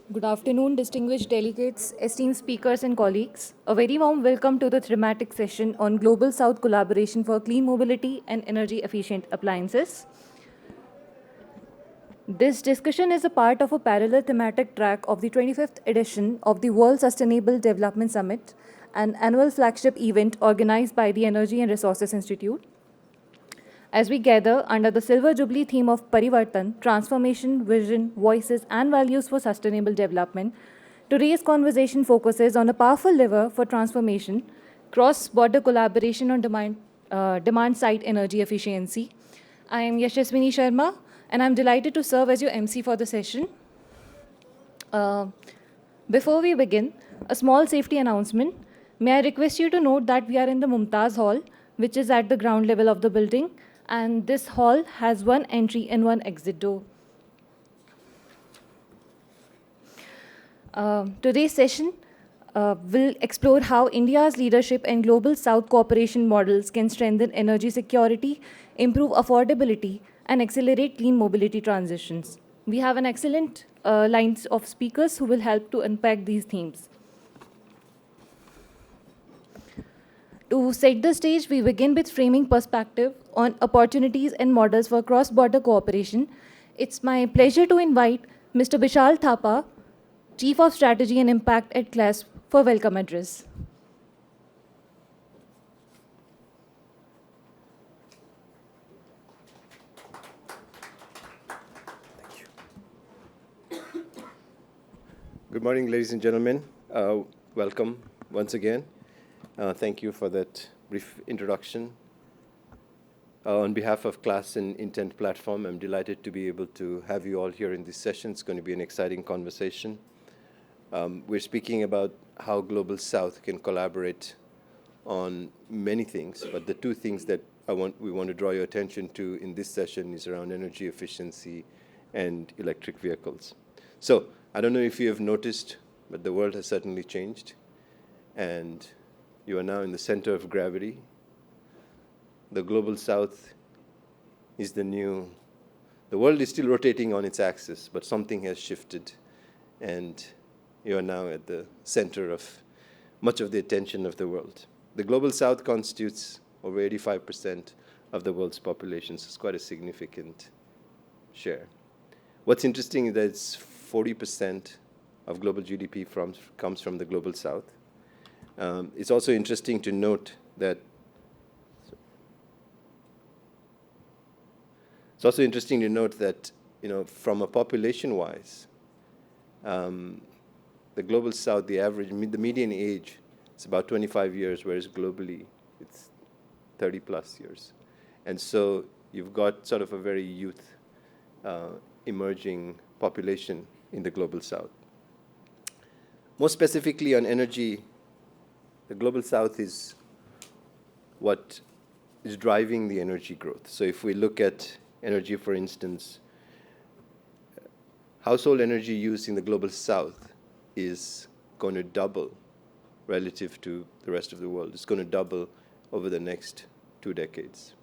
Good afternoon, distinguished delegates, esteemed speakers, and colleagues. A very warm welcome to the thematic session on Global South collaboration for clean mobility and energy efficient appliances. This discussion is a part of a parallel thematic track of the 25th edition of the World Sustainable Development Summit, an annual flagship event organized by the Energy and Resources Institute. As we gather under the Silver Jubilee theme of Parivartan, transformation, vision, voices, and values for sustainable development, today's conversation focuses on a powerful lever for transformation, cross border collaboration on demand side energy efficiency. I am Yashaswini Sharma, and I'm delighted to serve as your MC for the session. Uh, Before we begin, a small safety announcement. May I request you to note that we are in the Mumtaz Hall, which is at the ground level of the building, and this hall has one entry and one exit door. Today's session will explore how India's leadership and global South cooperation models can strengthen energy security, improve affordability, and accelerate clean mobility transitions. We have an excellent lines of speakers who will help to unpack these themes. To set the stage, we begin with framing perspective on opportunities and models for cross-border cooperation. It's my pleasure to invite Mr. Bishal Thapa, Chief of Strategy and Impact at CLASP, for welcome address. Good morning, ladies and gentlemen. Welcome once again. Thank you for that brief introduction. On behalf of Class and Intent Platform, I'm delighted to be able to have you all here in this session. It's going to be an exciting conversation. We're speaking about how Global South can collaborate on many things, but the two things that we want to draw your attention to in this session is around energy efficiency and electric vehicles. So I don't know if you have noticed, but the world has certainly changed, and you are now in the center of gravity. The Global South is the world is still rotating on its axis, but something has shifted, and you are now at the center of much of the attention of the world. The Global South constitutes over 85% of the world's population, so it's quite a significant share. What's interesting is that it's 40% of global GDP comes from the Global South. It's also interesting to note that from a population-wise, the Global South, the median age is about 25 years, whereas globally it's 30 plus years. And so you've got sort of a very youth emerging population in the Global South. More specifically on energy, the Global South is what is driving the energy growth. So if we look at energy, for instance, household energy use in the Global South is going to double relative to the rest of the world. It's going to double over the next 2 decades.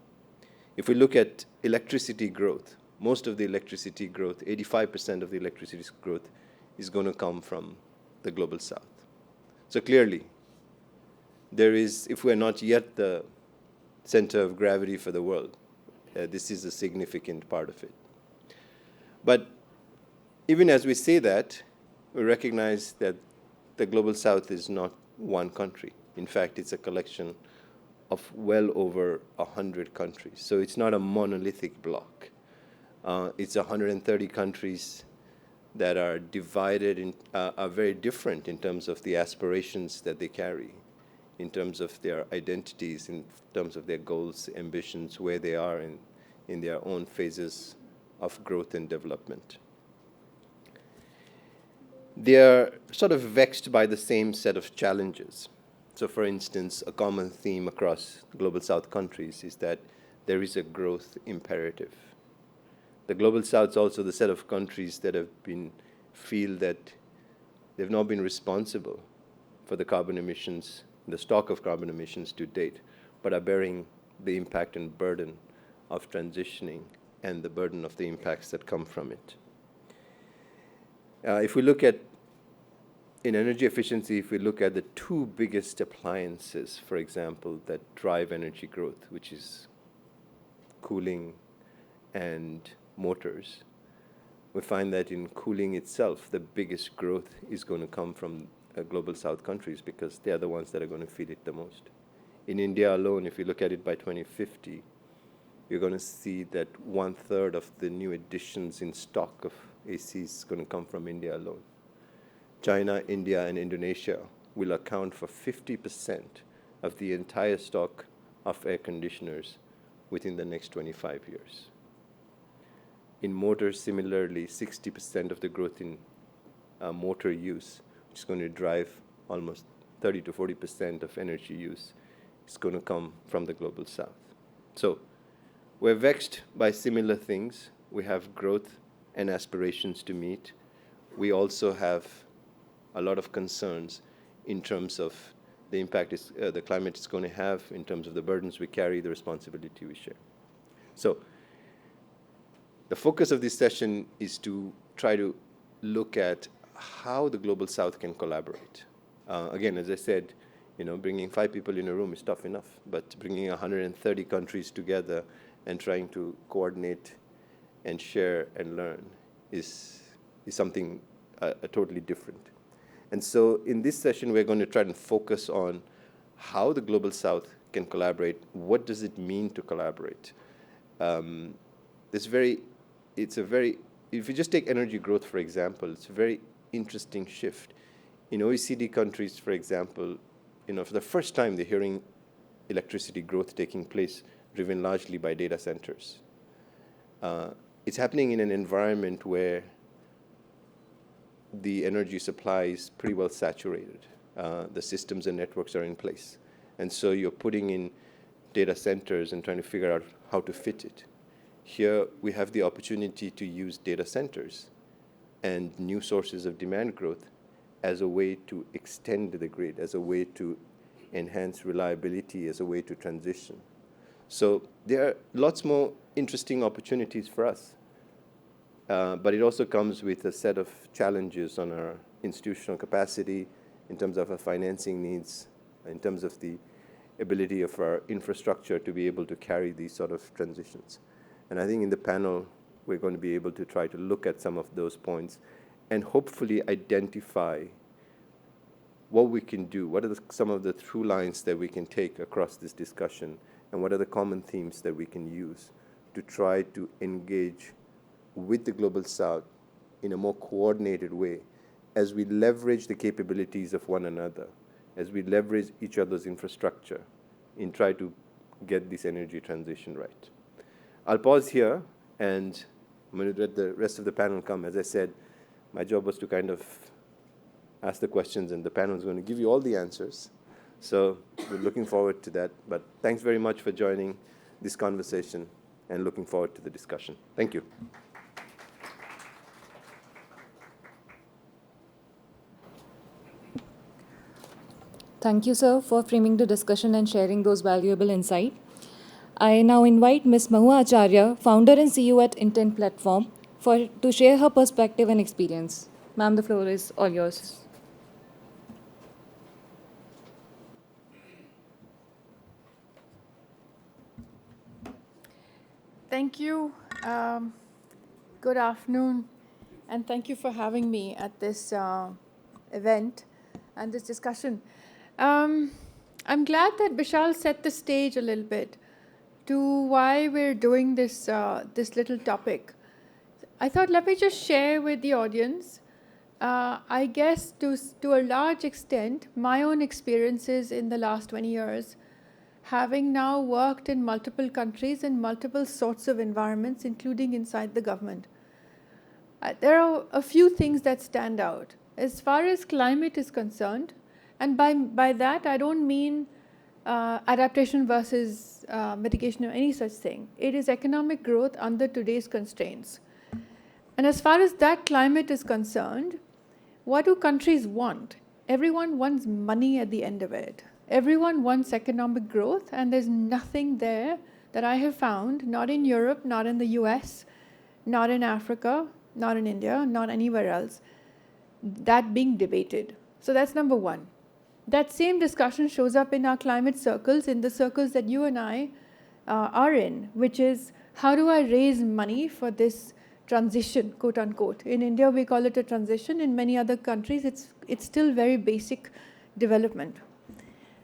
If we look at electricity growth, most of the electricity growth, 85% of the electricity growth, is going to come from the Global South. So clearly, if we're not yet the center of gravity for the world, this is a significant part of it. But even as we say that, we recognize that the Global South is not one country. In fact, it's a collection of well over 100 countries. So it's not a monolithic block. It's 130 countries that are divided are very different in terms of the aspirations that they carry, in terms of their identities, in terms of their goals, ambitions, where they are in their own phases of growth and development. They are sort of vexed by the same set of challenges. So for instance, a common theme across Global South countries is that there is a growth imperative. The Global South is also the set of countries that feel that they've not been responsible for the carbon emissions, the stock of carbon emissions to date, but are bearing the impact and burden of transitioning and the burden of the impacts that come from it. If we look at in energy efficiency, if we look at the two biggest appliances, for example, that drive energy growth, which is cooling and motors, we find that in cooling itself, the biggest growth is going to come from global south countries because they are the ones that are going to feel it the most. In India alone, if you look at it by 2050, you're going to see that 1/3 of the new additions in stock of ACs is going to come from India alone. China, India, and Indonesia will account for 50% of the entire stock of air conditioners within the next 25 years. In motors, similarly, 60% of the growth in motor use, which is going to drive almost 30 to 40% of energy use, is going to come from the global south. So we're vexed by similar things. We have growth and aspirations to meet. We also have a lot of concerns in terms of the impact the climate is going to have, in terms of the burdens we carry, the responsibility we share. So the focus of this session is to try to look at how the global south can collaborate. Again, as I said, bringing 5 people in a room is tough enough, but bringing 130 countries together and trying to coordinate and share and learn is something totally different. And so in this session, we're going to try and focus on how the global south can collaborate. What does it mean to collaborate? If you just take energy growth, for example, it's a very interesting shift. In OECD countries, for example, for the first time, they're hearing electricity growth taking place, driven largely by data centers. It's happening in an environment where the energy supply is pretty well saturated. The systems and networks are in place. And so you're putting in data centers and trying to figure out how to fit it. Here, we have the opportunity to use data centers and new sources of demand growth as a way to extend the grid, as a way to enhance reliability, as a way to transition. So there are lots more interesting opportunities for us. But it also comes with a set of challenges on our institutional capacity, in terms of our financing needs, in terms of the ability of our infrastructure to be able to carry these sort of transitions. And I think in the panel, we're going to be able to try to look at some of those points and hopefully identify what we can do, what are some of the through lines that we can take across this discussion, and what are the common themes that we can use to try to engage with the global south in a more coordinated way as we leverage the capabilities of one another, as we leverage each other's infrastructure in try to get this energy transition right. I'll pause here, and I'm going to let the rest of the panel come. As I said, my job was to kind of ask the questions, and the panel is going to give you all the answers. So we're looking forward to that. But thanks very much for joining this conversation, and looking forward to the discussion. Thank you. Thank you, sir, for framing the discussion and sharing those valuable insights. I now invite Ms. Mahua Acharya, founder and CEO at Intent Platform, to share her perspective and experience. Ma'am, the floor is all yours. Thank you. Good afternoon, and thank you for having me at this event and this discussion. I'm glad that Vishal set the stage a little bit to why we're doing this little topic. I thought, let me just share with the audience, I guess to a large extent, my own experiences in the last 20 years, having now worked in multiple countries and multiple sorts of environments, including inside the government. There are a few things that stand out. As far as climate is concerned, and by that I don't mean adaptation versus mitigation or any such thing. It is economic growth under today's constraints. And as far as that climate is concerned, what do countries want? Everyone wants money at the end of it. Everyone wants economic growth, and there's nothing there that I have found, not in Europe, not in the US, not in Africa, not in India, not anywhere else, that being debated. So that's number one. That same discussion shows up in our climate circles, in the circles that you and I are in, which is how do I raise money for this transition, quote unquote. In India, we call it a transition. In many other countries, it's still very basic development.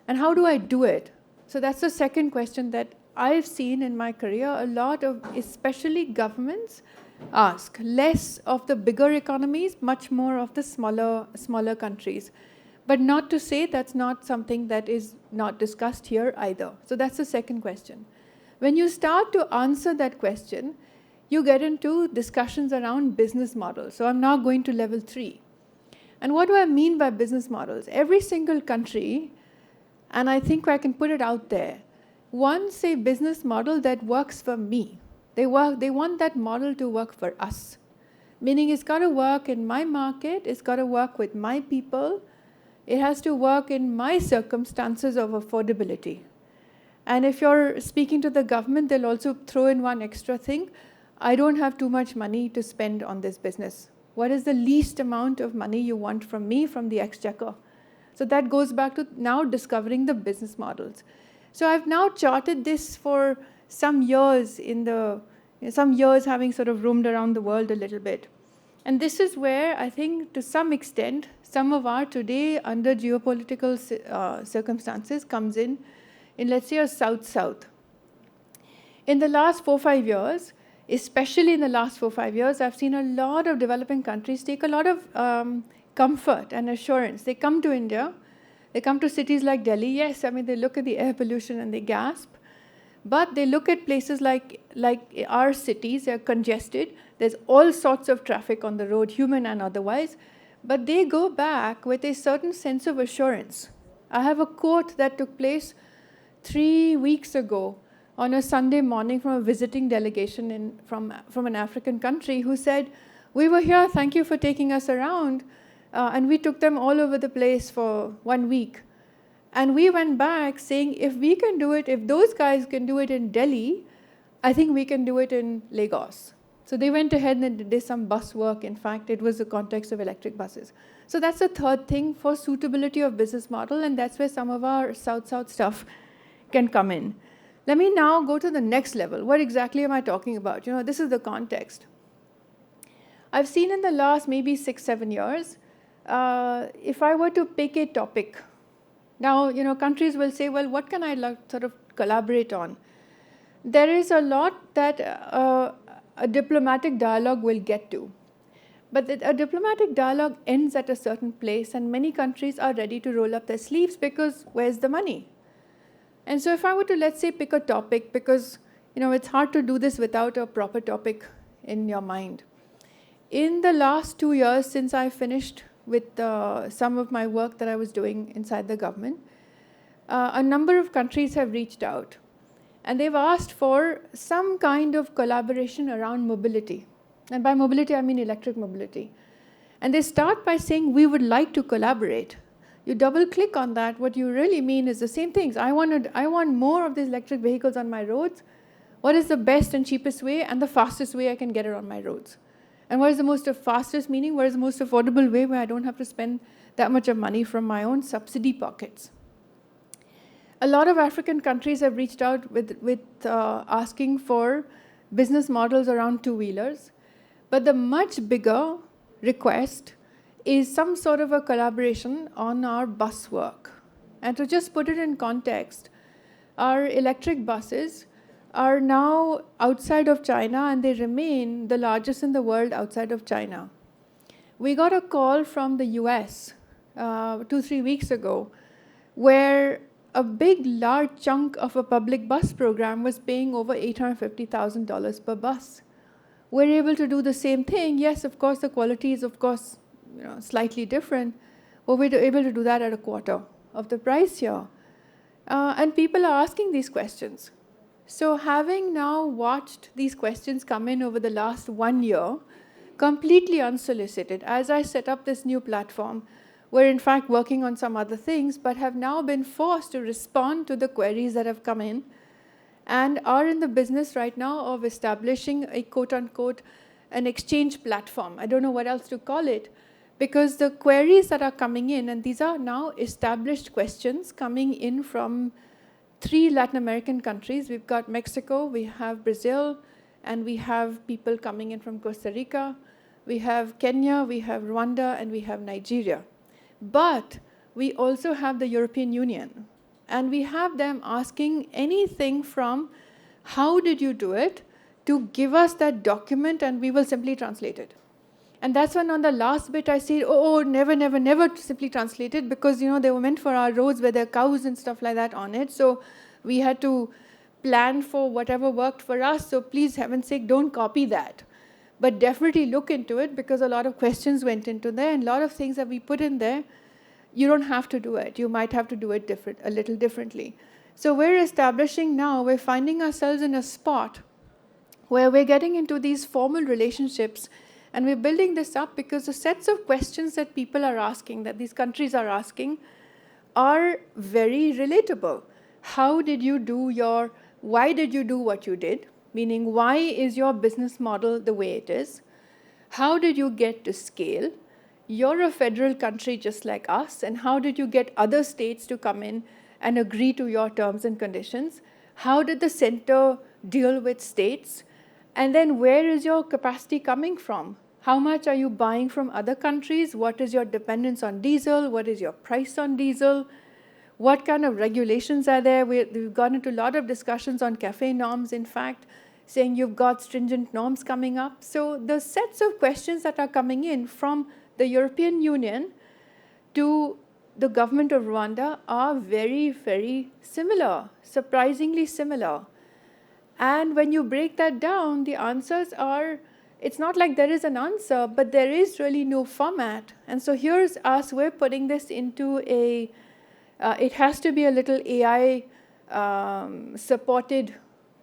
And how do I do it? So that's the second question that I've seen in my career a lot of, especially governments, ask. Less of the bigger economies, much more of the smaller countries. But not to say that's not something that is not discussed here either. So that's the second question. When you start to answer that question, you get into discussions around business models. So I'm now going to level 3. And what do I mean by business models? Every single country, and I think I can put it out there, wants a business model that works for me. They want that model to work for us. Meaning it's got to work in my market, it's got to work with my people, it has to work in my circumstances of affordability. And if you're speaking to the government, they'll also throw in one extra thing. I don't have too much money to spend on this business. What is the least amount of money you want from me, from the exchequer? So that goes back to now discovering the business models. So I've now charted this for some years having sort of roamed around the world a little bit. And this is where I think to some extent, some of our today under geopolitical circumstances comes in let's say a South-South. In the last 4-5 years, especially in the last 4-5 years, I've seen a lot of developing countries take a lot of comfort and assurance. They come to India, they come to cities like Delhi. Yes, I mean, they look at the air pollution and they gasp. But they look at places like our cities, they're congested. There's all sorts of traffic on the road, human and otherwise. But they go back with a certain sense of assurance. I have a quote that took place 3 weeks ago on a Sunday morning from a visiting delegation from an African country who said, "We were here, thank you for taking us around, and we took them all over the place for 1 week. And we went back saying, if we can do it, if those guys can do it in Delhi, I think we can do it in Lagos." So they went ahead and did some bus work. In fact, it was the context of electric buses. So that's the third thing for suitability of business model, and that's where some of our South-South stuff can come in. Let me now go to the next level. What exactly am I talking about? This is the context. I've seen in the last maybe 6-7 years, if I were to pick a topic, now, countries will say, well, what can I sort of collaborate on? There is a lot that a diplomatic dialogue will get to. But a diplomatic dialogue ends at a certain place, and many countries are ready to roll up their sleeves because where's the money? And so if I were to, let's say, pick a topic, because it's hard to do this without a proper topic in your mind. In the last 2 years since I finished with some of my work that I was doing inside the government, a number of countries have reached out. And they've asked for some kind of collaboration around mobility. And by mobility, I mean electric mobility. And they start by saying, we would like to collaborate. You double click on that, what you really mean is the same things. I want more of these electric vehicles on my roads. What is the best and cheapest way and the fastest way I can get it on my roads? And what is the most fastest, meaning what is the most affordable way where I don't have to spend that much of money from my own subsidy pockets? A lot of African countries have reached out with asking for business models around two-wheelers. But the much bigger request is some sort of a collaboration on our bus work. And to just put it in context, our electric buses are now outside of China, and they remain the largest in the world outside of China. We got a call from the US 2-3 weeks ago where a large chunk of a public bus program was paying over $850,000 per bus. We're able to do the same thing. Yes, of course, the quality is, of course, slightly different, but we're able to do that at a quarter of the price here. And people are asking these questions. So having now watched these questions come in over the last 1 year, completely unsolicited, as I set up this new platform, we're in fact working on some other things, but have now been forced to respond to the queries that have come in, and are in the business right now of establishing a quote-unquote an exchange platform. I don't know what else to call it, because the queries that are coming in, and these are now established questions coming in from 3 Latin American countries. We've got Mexico, we have Brazil, and we have people coming in from Costa Rica. We have Kenya, we have Rwanda, and we have Nigeria. But we also have the European Union. And we have them asking anything from, how did you do it, to give us that document and we will simply translate it. And that's when on the last bit I said, never, never, never simply translate it, because they were meant for our roads where there are cows and stuff like that on it. So we had to plan for whatever worked for us. So please, heaven's sake, don't copy that. But definitely look into it, because a lot of questions went into there, and a lot of things that we put in there, you don't have to do it. You might have to do it a little differently. So we're establishing now, we're finding ourselves in a spot where we're getting into these formal relationships, and we're building this up because the sets of questions that people are asking, that these countries are asking, are very relatable. How did you do why did you do what you did? Meaning, why is your business model the way it is? How did you get to scale? You're a federal country just like us, and how did you get other states to come in and agree to your terms and conditions? How did the center deal with states? And then where is your capacity coming from? How much are you buying from other countries? What is your dependence on diesel? What is your price on diesel? What kind of regulations are there? We've gone into a lot of discussions on CAFE norms, in fact, saying you've got stringent norms coming up. So the sets of questions that are coming in from the European Union to the government of Rwanda are very, very similar, surprisingly similar. And when you break that down, the answers are, it's not like there is an answer, but there is really no format. And so here's us, we're putting this into it has to be a little AI supported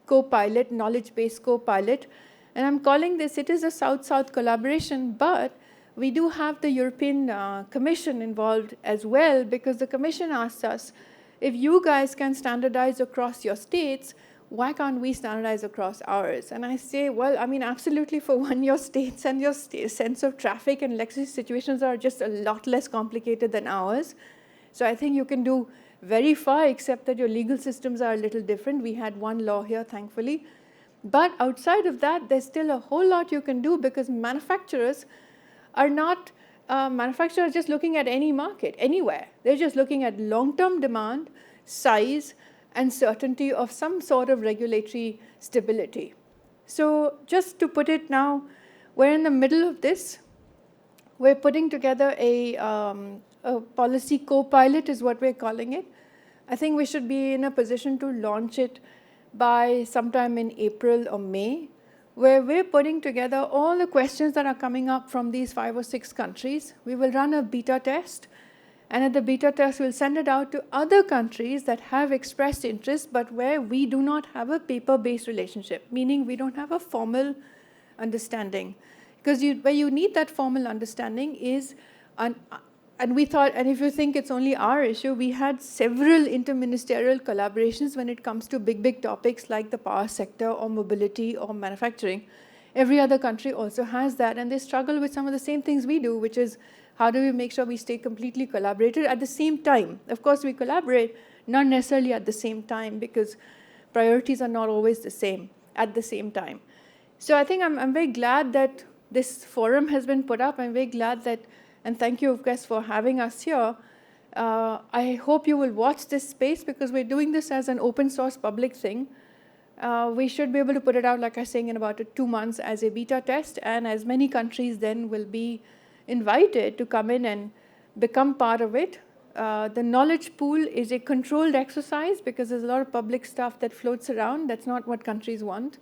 co-pilot, knowledge-based co-pilot. And I'm calling this, it is a South-South collaboration, but we do have the European Commission involved as well, because the Commission asked us, if you guys can standardize across your states, why can't we standardize across ours? And I say, well, I mean, absolutely, for one, your states and your sense of traffic and electricity situations are just a lot less complicated than ours. So I think you can do very far, except that your legal systems are a little different. We had one law here, thankfully. But outside of that, there's still a whole lot you can do, because manufacturers are not manufacturers just looking at any market, anywhere. They're just looking at long-term demand, size, and certainty of some sort of regulatory stability. So just to put it now, we're in the middle of this. We're putting together a policy co-pilot is what we're calling it. I think we should be in a position to launch it by sometime in April or May, where we're putting together all the questions that are coming up from these 5 or 6 countries. We will run a beta test, and at the beta test, we'll send it out to other countries that have expressed interest, but where we do not have a paper-based relationship, meaning we don't have a formal understanding. Because where you need that formal understanding is, and we thought, and if you think it's only our issue, we had several interministerial collaborations when it comes to big, big topics like the power sector or mobility or manufacturing. Every other country also has that, and they struggle with some of the same things we do, which is how do we make sure we stay completely collaborated at the same time? Of course, we collaborate, not necessarily at the same time, because priorities are not always the same at the same time. So I think I'm very glad that this forum has been put up. I'm very glad that, and thank you, of course, for having us here. I hope you will watch this space, because we're doing this as an open source public thing. We should be able to put it out, like I was saying, in about 2 months as a beta test, and as many countries then will be invited to come in and become part of it. The knowledge pool is a controlled exercise, because there's a lot of public stuff that floats around. That's not what countries want.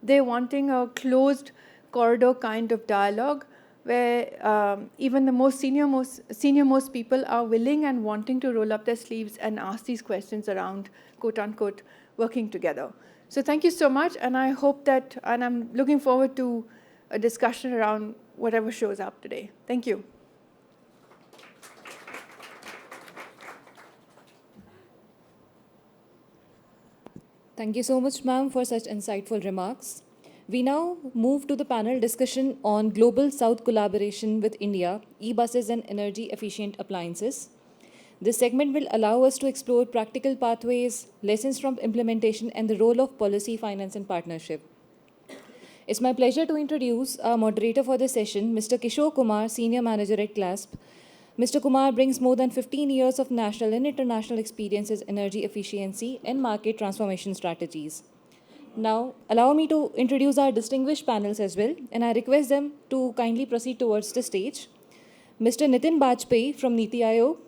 They're wanting a closed corridor kind of dialogue, where even the most senior-most people are willing and wanting to roll up their sleeves and ask these questions around, quote-unquote, working together. So thank you so much, and I hope that, and I'm looking forward to a discussion around whatever shows up today. Thank you. Thank you so much, ma'am, for such insightful remarks. We now move to the panel discussion on Global South collaboration with India, e-buses and energy efficient appliances. This segment will allow us to explore practical pathways, lessons from implementation, and the role of policy, finance, and partnership. It's my pleasure to introduce our moderator for this session, Mr. Kishore Kumar, Senior Manager at CLASP. Mr. Kumar brings more than 15 years of national and international experience in energy efficiency and market transformation strategies. Now, allow me to introduce our distinguished panels as well, and I request them to kindly proceed towards the stage. Mr. Nitin Bajpayee from Niti Aayog,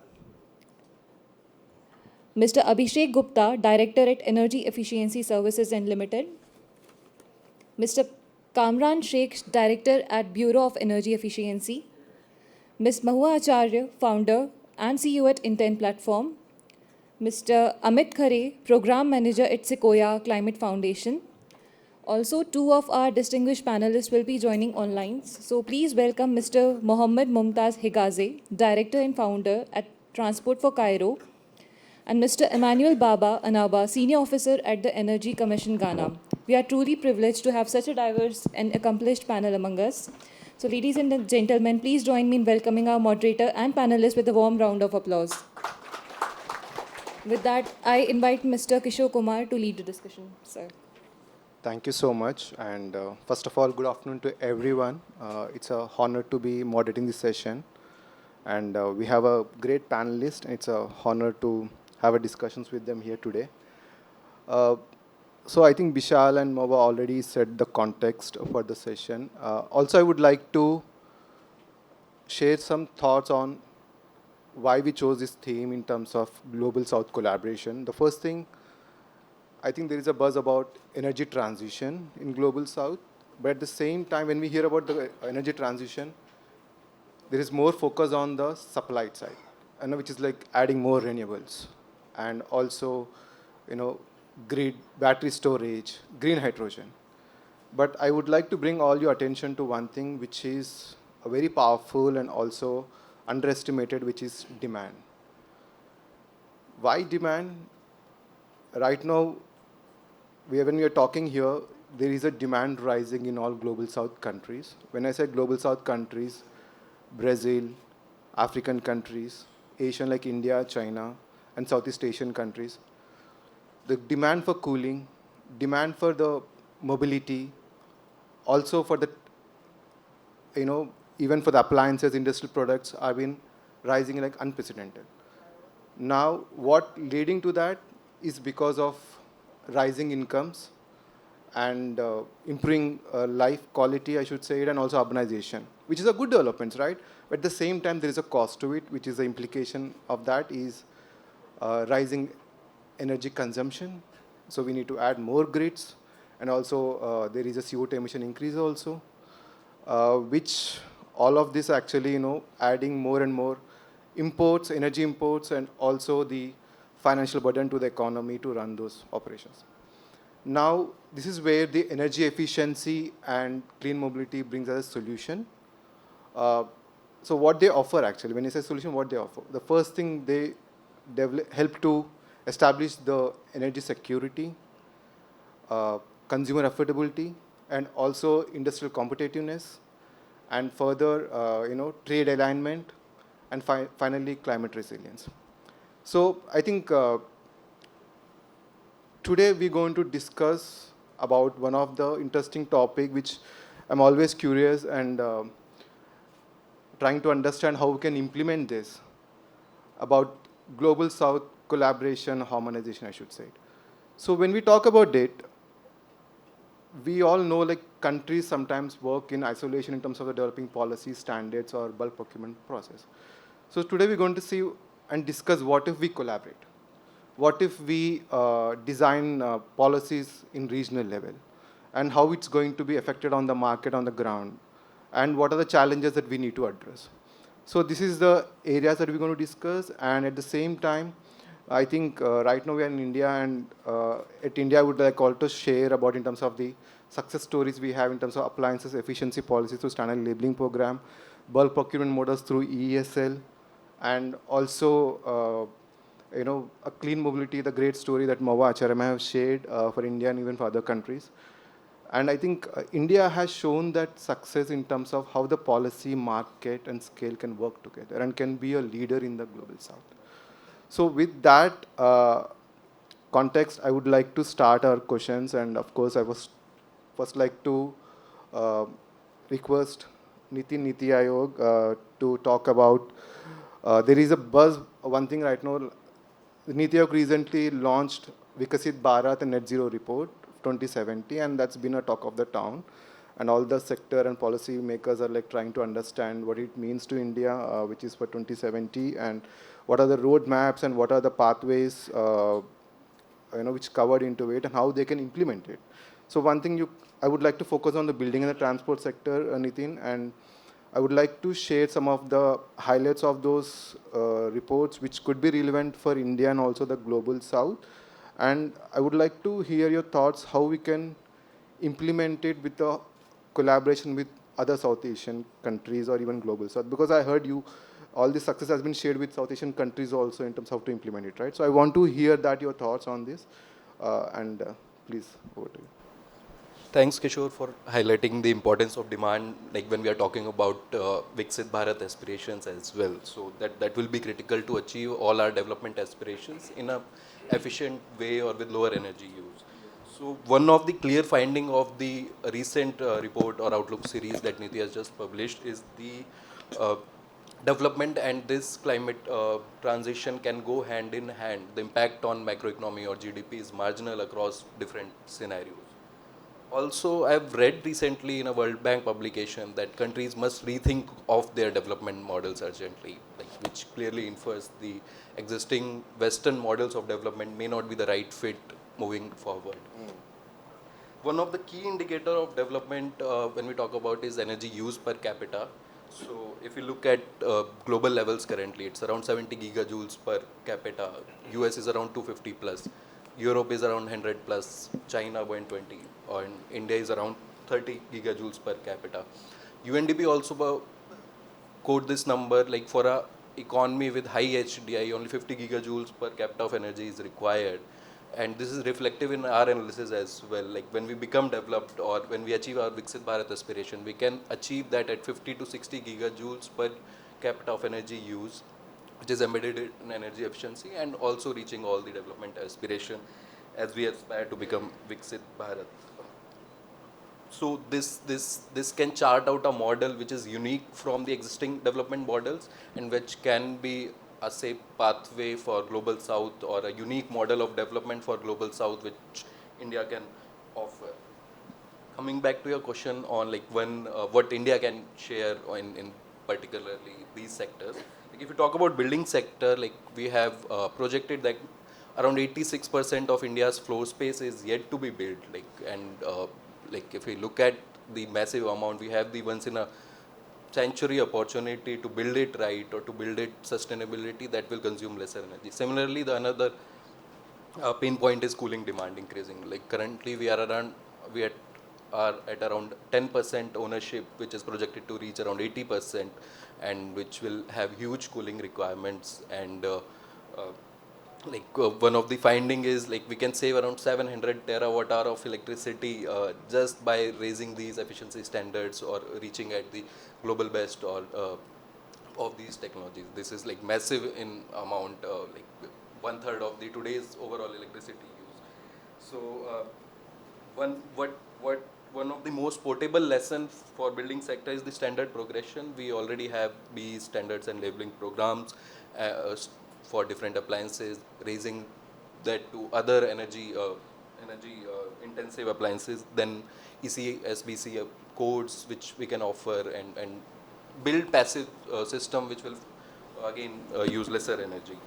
Mr. Abhishek Gupta, Director at Energy Efficiency Services and Limited, Mr. Kamran Sheikh, Director at Bureau of Energy Efficiency, Ms. Mahua Acharya, Founder and CEO at Intent Platform, Mr. Amit Khare, Program Manager at Sequoia Climate Foundation. Also, two of our distinguished panelists will be joining online. So please welcome Mr. Mohammed Mumtaz Higaze, Director and Founder at Transport for Cairo, and Mr. Emmanuel Baba Anaba, Senior Officer at the Energy Commission Ghana. We are truly privileged to have such a diverse and accomplished panel among us. So ladies and gentlemen, please join me in welcoming our moderator and panelists with a warm round of applause. With that, I invite Mr. Kishore Kumar to lead the discussion, sir. Thank you so much. And first of all, good afternoon to everyone. It's an honor to be moderating this session. And we have a great panelist. It's an honor to have a discussions with them here today. So I think Bishal and Mova already set the context for the session. Also, I would like to share some thoughts on why we chose this theme in terms of Global South collaboration. The first thing, I think there is a buzz about energy transition in Global South, but at the same time, when we hear about the energy transition, there is more focus on the supply side, which is like adding more renewables, and also, grid, battery storage, green hydrogen. But I would like to bring all your attention to one thing, which is a very powerful and also underestimated, which is demand. Why demand? Right now, when we are talking here, there is a demand rising in all Global South countries. When I say Global South countries, Brazil, African countries, Asian like India, China, and Southeast Asian countries, the demand for cooling, demand for the mobility, also for the, even for the appliances, industrial products have been rising like unprecedented. Now, what leading to that is because of rising incomes and improving life quality, I should say it, and also urbanization, which is a good development, right? But at the same time, there is a cost to it, which is the implication of that is rising energy consumption. So we need to add more grids, and also there is a CO2 emission increase also, which all of this actually, adding more and more imports, energy imports, and also the financial burden to the economy to run those operations. Now, this is where the energy efficiency and clean mobility brings us a solution. So what they offer actually, when you say solution, what they offer? The first thing, they help to establish the energy security, consumer affordability, and also industrial competitiveness, and further, trade alignment, and finally, climate resilience. So I think today we're going to discuss about one of the interesting topic which I'm always curious and trying to understand how we can implement this, about Global South collaboration, harmonization, I should say. So when we talk about it, we all know like countries sometimes work in isolation in terms of the developing policy standards or bulk procurement process. So today we're going to see and discuss what if we collaborate. What if we design policies in regional level, and how it's going to be affected on the market on the ground, and what are the challenges that we need to address. So this is the areas that we're going to discuss, and at the same time, I think right now we are in India, and at India I would like also share about in terms of the success stories we have in terms of appliances efficiency policies through standard labeling program, bulk procurement models through EESL, and also a clean mobility, the great story that Mawa Acharya have shared for India and even for other countries. And I think India has shown that success in terms of how the policy, market, and scale can work together and can be a leader in the global south. So with that context, I would like to start our questions. And of course, I was first like to uh, request Niti Ayog to talk about. There is a buzz. One thing right now, Niti Ayog recently launched Vikasit Bharat and Net Zero Report 2070, and that's been a talk of the town. And all the sector and policy makers are like trying to understand what it means to India, which is for 2070, and what are the roadmaps and what are the pathways which covered into it and how they can implement it. So one thing I would like to focus on the building and the transport sector, Nitin, and I would like to share some of the highlights of those reports which could be relevant for India and also the global south. And I would like to hear your thoughts how we can implement it with the collaboration with other South Asian countries or even global south, because I heard you all this success has been shared with South Asian countries also in terms of how to implement it, right? So I want to hear that your thoughts on this, and please over to you. Thanks, Kishore, for highlighting the importance of demand, like when we are talking about Viksit Bharat aspirations as well. So that will be critical to achieve all our development aspirations in a efficient way or with lower energy use. So one of the clear finding of the recent report or outlook series that Niti has just published is the uh, development and this climate transition can go hand in hand. The impact on macroeconomy or GDP is marginal across different scenarios. Also, I've read recently in a World Bank publication that countries must rethink of their development models urgently, which clearly infers the existing Western models of development may not be the right fit moving forward. One of the key indicator of development when we talk about is energy use per capita. So if you look at global levels currently, it's around 70 gigajoules per capita. US is around 250 plus. Europe is around 100 plus. China 120. And India is around 30 gigajoules per capita. UNDP also quote this number, like for a economy with high HDI, only 50 gigajoules per capita of energy is required. And this is reflective in our analysis as well. Like when we become developed or when we achieve our Viksit Bharat aspiration, we can achieve that at 50 to 60 gigajoules per capita of energy use, which is embedded in energy efficiency and also reaching all the development aspiration as we aspire to become Viksit Bharat. So this can chart out a model which is unique from the existing development models and which can be a safe pathway for global south or a unique model of development for global south which India can offer. Coming back to your question on like what India can share in particularly these sectors. Like if you talk about building sector, like we have projected that around 86% of India's floor space is yet to be built. Like if we look at the massive amount, we have the once in a century opportunity to build it right or to build it sustainability that will consume lesser energy. Similarly, the another pain point is cooling demand increasing. Like currently we are at around 10% ownership, which is projected to reach around 80%, and which will have huge cooling requirements. And one of the finding is like we can save around 700 terawatt hour of electricity just by raising these efficiency standards or reaching at the global best or of these technologies. This is like massive in amount, like one third of the today's overall electricity use. So one of the most portable lessons for building sector is the standard progression. We already have these standards and labeling programs for different appliances, raising that to other energy intensive appliances. Then ECSBC codes which we can offer and build passive system which will again use lesser energy.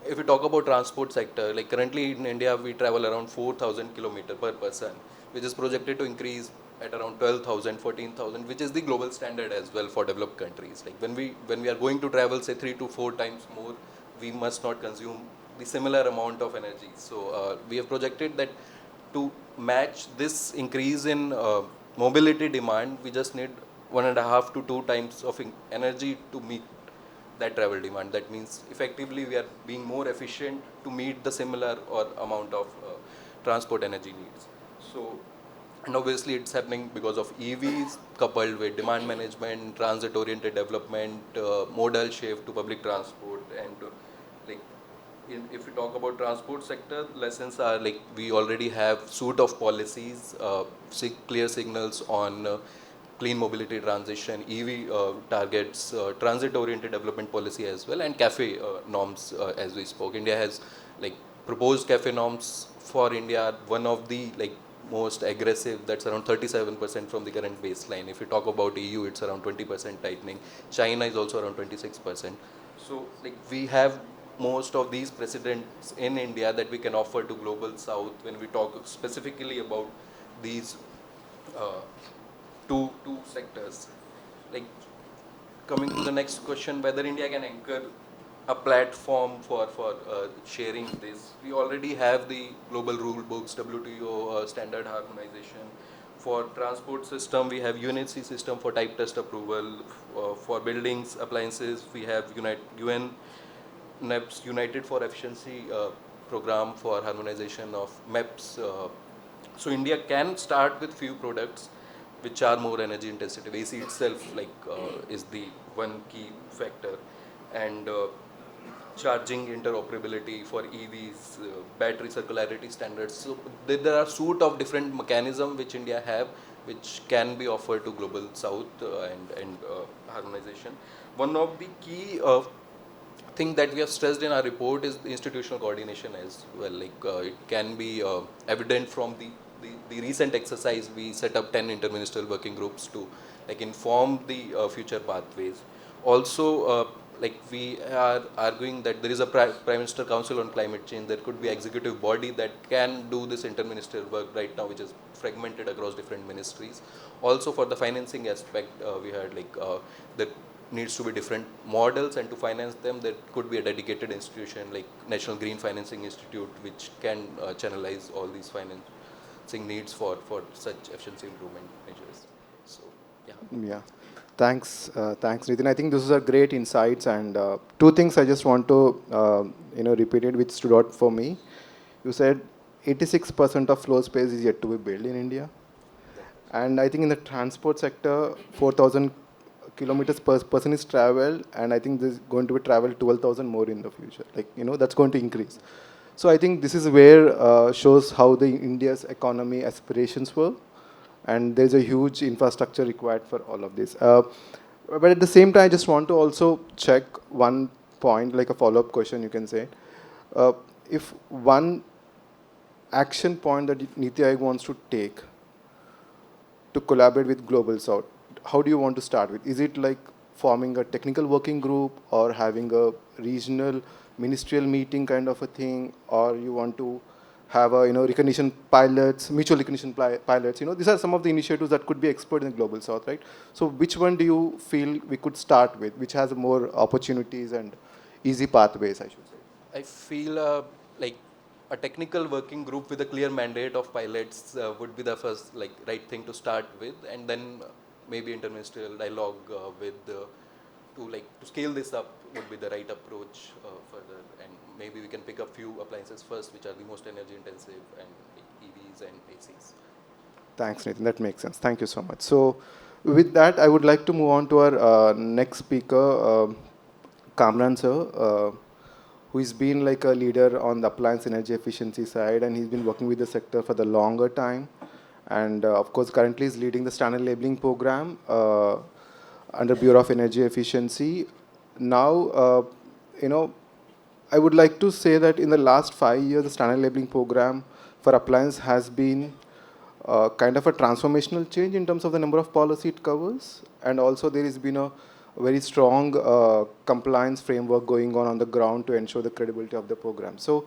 If we talk about transport sector, like currently in India, we travel around 4,000 kilometers per person, which is projected to increase at around 12,000, 14,000, which is the global standard as well for developed countries. Like when we are going to travel, say 3 to 4 times more, we must not consume the similar amount of energy. So we have projected that to match this increase in mobility demand, we just need 1.5 to 2 times of energy to meet that travel demand. That means effectively we are being more efficient to meet the similar or amount of transport energy needs. So, and obviously it's happening because of EVs coupled with demand management, transit-oriented development, modal shift to public transport, and like if we talk about transport sector, lessons are like we already have suite of policies, clear signals on clean mobility transition, EV targets, transit-oriented development policy as well, and CAFE norms as we spoke. India has like proposed CAFE norms for India, one of the like most aggressive, that's around 37% from the current baseline. If you talk about EU, it's around 20% tightening. China is also around 26%. So like we have most of these precedents in India that we can offer to global south when we talk specifically about these uh, two sectors. Like coming to the next question, whether India can anchor a platform for sharing this. We already have the global rule books, WTO standard harmonization. For transport system, we have UNHC system for type test approval. For buildings, appliances, we have UN NEPS, United for Efficiency program for harmonization of MEPS. So India can start with few products which are more energy intensive. AC itself is the one key factor, and charging interoperability for EVs, battery circularity standards. So there are suite of different mechanisms which India have, which can be offered to global south and harmonization. One of the key thing that we have stressed in our report is the institutional coordination as well. It can be evident from the recent exercise. We set up 10 interministerial working groups to inform the future pathways. Also, we are arguing that there is a Prime Minister Council on Climate Change. There could be executive body that can do this interministerial work right now, which is fragmented across different ministries. Also, for the financing aspect, we had the needs to be different models, and to finance them there could be a dedicated institution like National Green Financing Institute, which can channelize all these financing needs for such efficiency improvement measures. So Yeah, thanks, Nitin. I think this is a great insights, and two things I just want to repeat it, which stood out for me. You said 86% of floor space is yet to be built in India, and I think in the transport sector, 4,000 kilometers per person is traveled, and I think there's going to be traveled 12,000 more in the future. That's going to increase. So I think this is where shows how the India's economy aspirations were, and there's a huge infrastructure required for all of this. But at the same time, I just want to also check one point, like a follow-up question, you can say. If one action point that Niti Aayog wants to take to collaborate with Global South, how do you want to start with? Is it like forming a technical working group, or having a regional ministerial meeting kind of a thing, or you want to have a recognition pilots, mutual recognition pilots? These are some of the initiatives that could be explored in the Global South, right? So which one do you feel we could start with, which has more opportunities and easy pathways, I should say? I feel like a technical working group with a clear mandate of pilots would be the first right thing to start with, and then maybe interministerial dialogue to scale this up would be the right approach further, and maybe we can pick up few appliances first, which are the most energy intensive, and EVs and ACs. Thanks, Nathan. That makes sense. Thank you so much. So with that, I would like to move on to our next speaker, Kamran sir, who has been like a leader on the appliance energy efficiency side, and he's been working with the sector for the longer time. And of course, currently is leading the standard labeling program under Bureau of Energy Efficiency. Now, I would like to say that in the last 5 years, the standard labeling program for appliance has been kind of a transformational change in terms of the number of policy it covers, and also there has been a very strong compliance framework going on the ground to ensure the credibility of the program. So,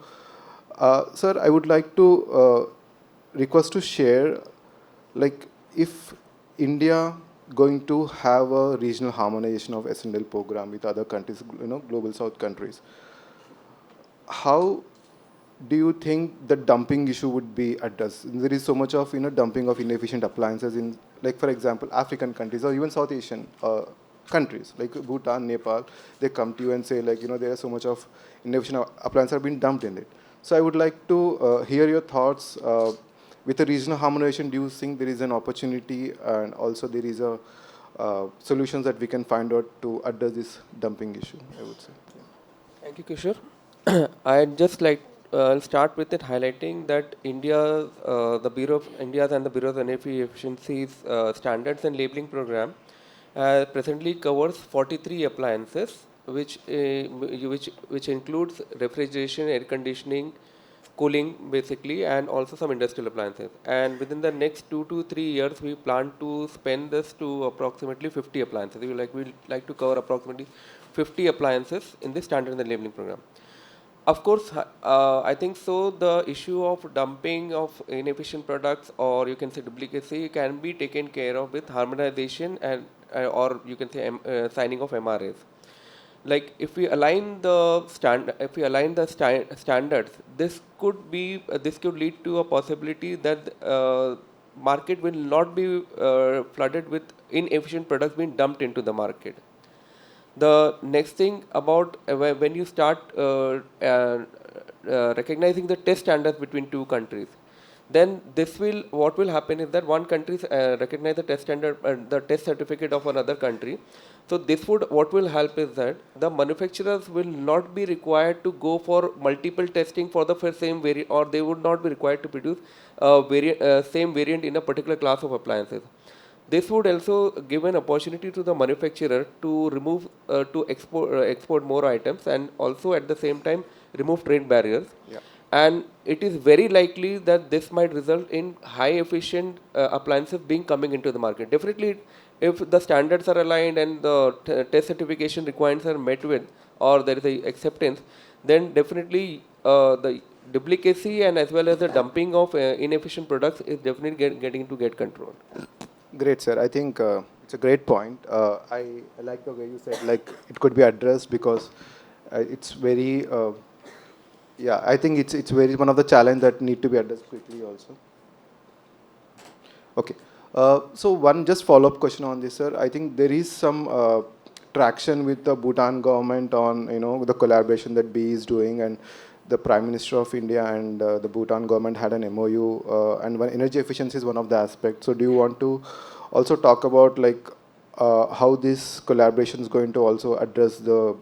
sir, I would like to request to share, if India going to have a regional harmonization of S&L program with other countries, global south countries, how do you think the dumping issue would be addressed? There is so much of dumping of inefficient appliances in, for example, African countries or even South Asian countries like Bhutan, Nepal. They come to you and say there is so much of inefficient appliances have been dumped in it. So I would like to hear your thoughts with the regional harmonization, do you think there is an opportunity and also there is a solutions that we can find out to address this dumping issue, I would say? Thank you, Kishore. I'd just like I'll start with it highlighting that the Bureau of India's and the Bureau of Energy Efficiency's standards and labeling program presently covers 43 appliances, which includes refrigeration, air conditioning, cooling basically, and also some industrial appliances. And within the next 2 to 3 years, we plan to spend this to approximately 50 appliances. We'd like to cover approximately 50 appliances in the standard and the labeling program. Of course, I think so. The issue of dumping of inefficient products, or you can say duplicacy, can be taken care of with harmonization and or you can say signing of MRAs. Like if we align the standards, this could lead to a possibility that market will not be flooded with inefficient products being dumped into the market. The next thing about when you start recognizing the test standards between two countries, then what will happen is that one country recognize the test standard, the test certificate of another country. So what will help is that the manufacturers will not be required to go for multiple testing for the same variant, or they would not be required to produce same variant in a particular class of appliances. This would also give an opportunity to the manufacturer to export more items, and also at the same time remove trade barriers. Yeah. And it is very likely that this might result in high efficient appliances being coming into the market. Definitely, if the standards are aligned and the test certification requirements are met with, or there is a acceptance, then definitely the duplicacy and as well as the dumping of inefficient products is definitely getting to get controlled. Great, sir. I think it's a great point. I like the way you said, like, it could be addressed because it's very, yeah, I think it's very one of the challenge that need to be addressed quickly also. Okay. So one just follow-up question on this, sir. I think there is some traction with the Bhutan government on, the collaboration that BE is doing, and the Prime Minister of India and the Bhutan government had an MOU, and energy efficiency is one of the aspects. So do you want to also talk about like how this collaboration is going to also address the,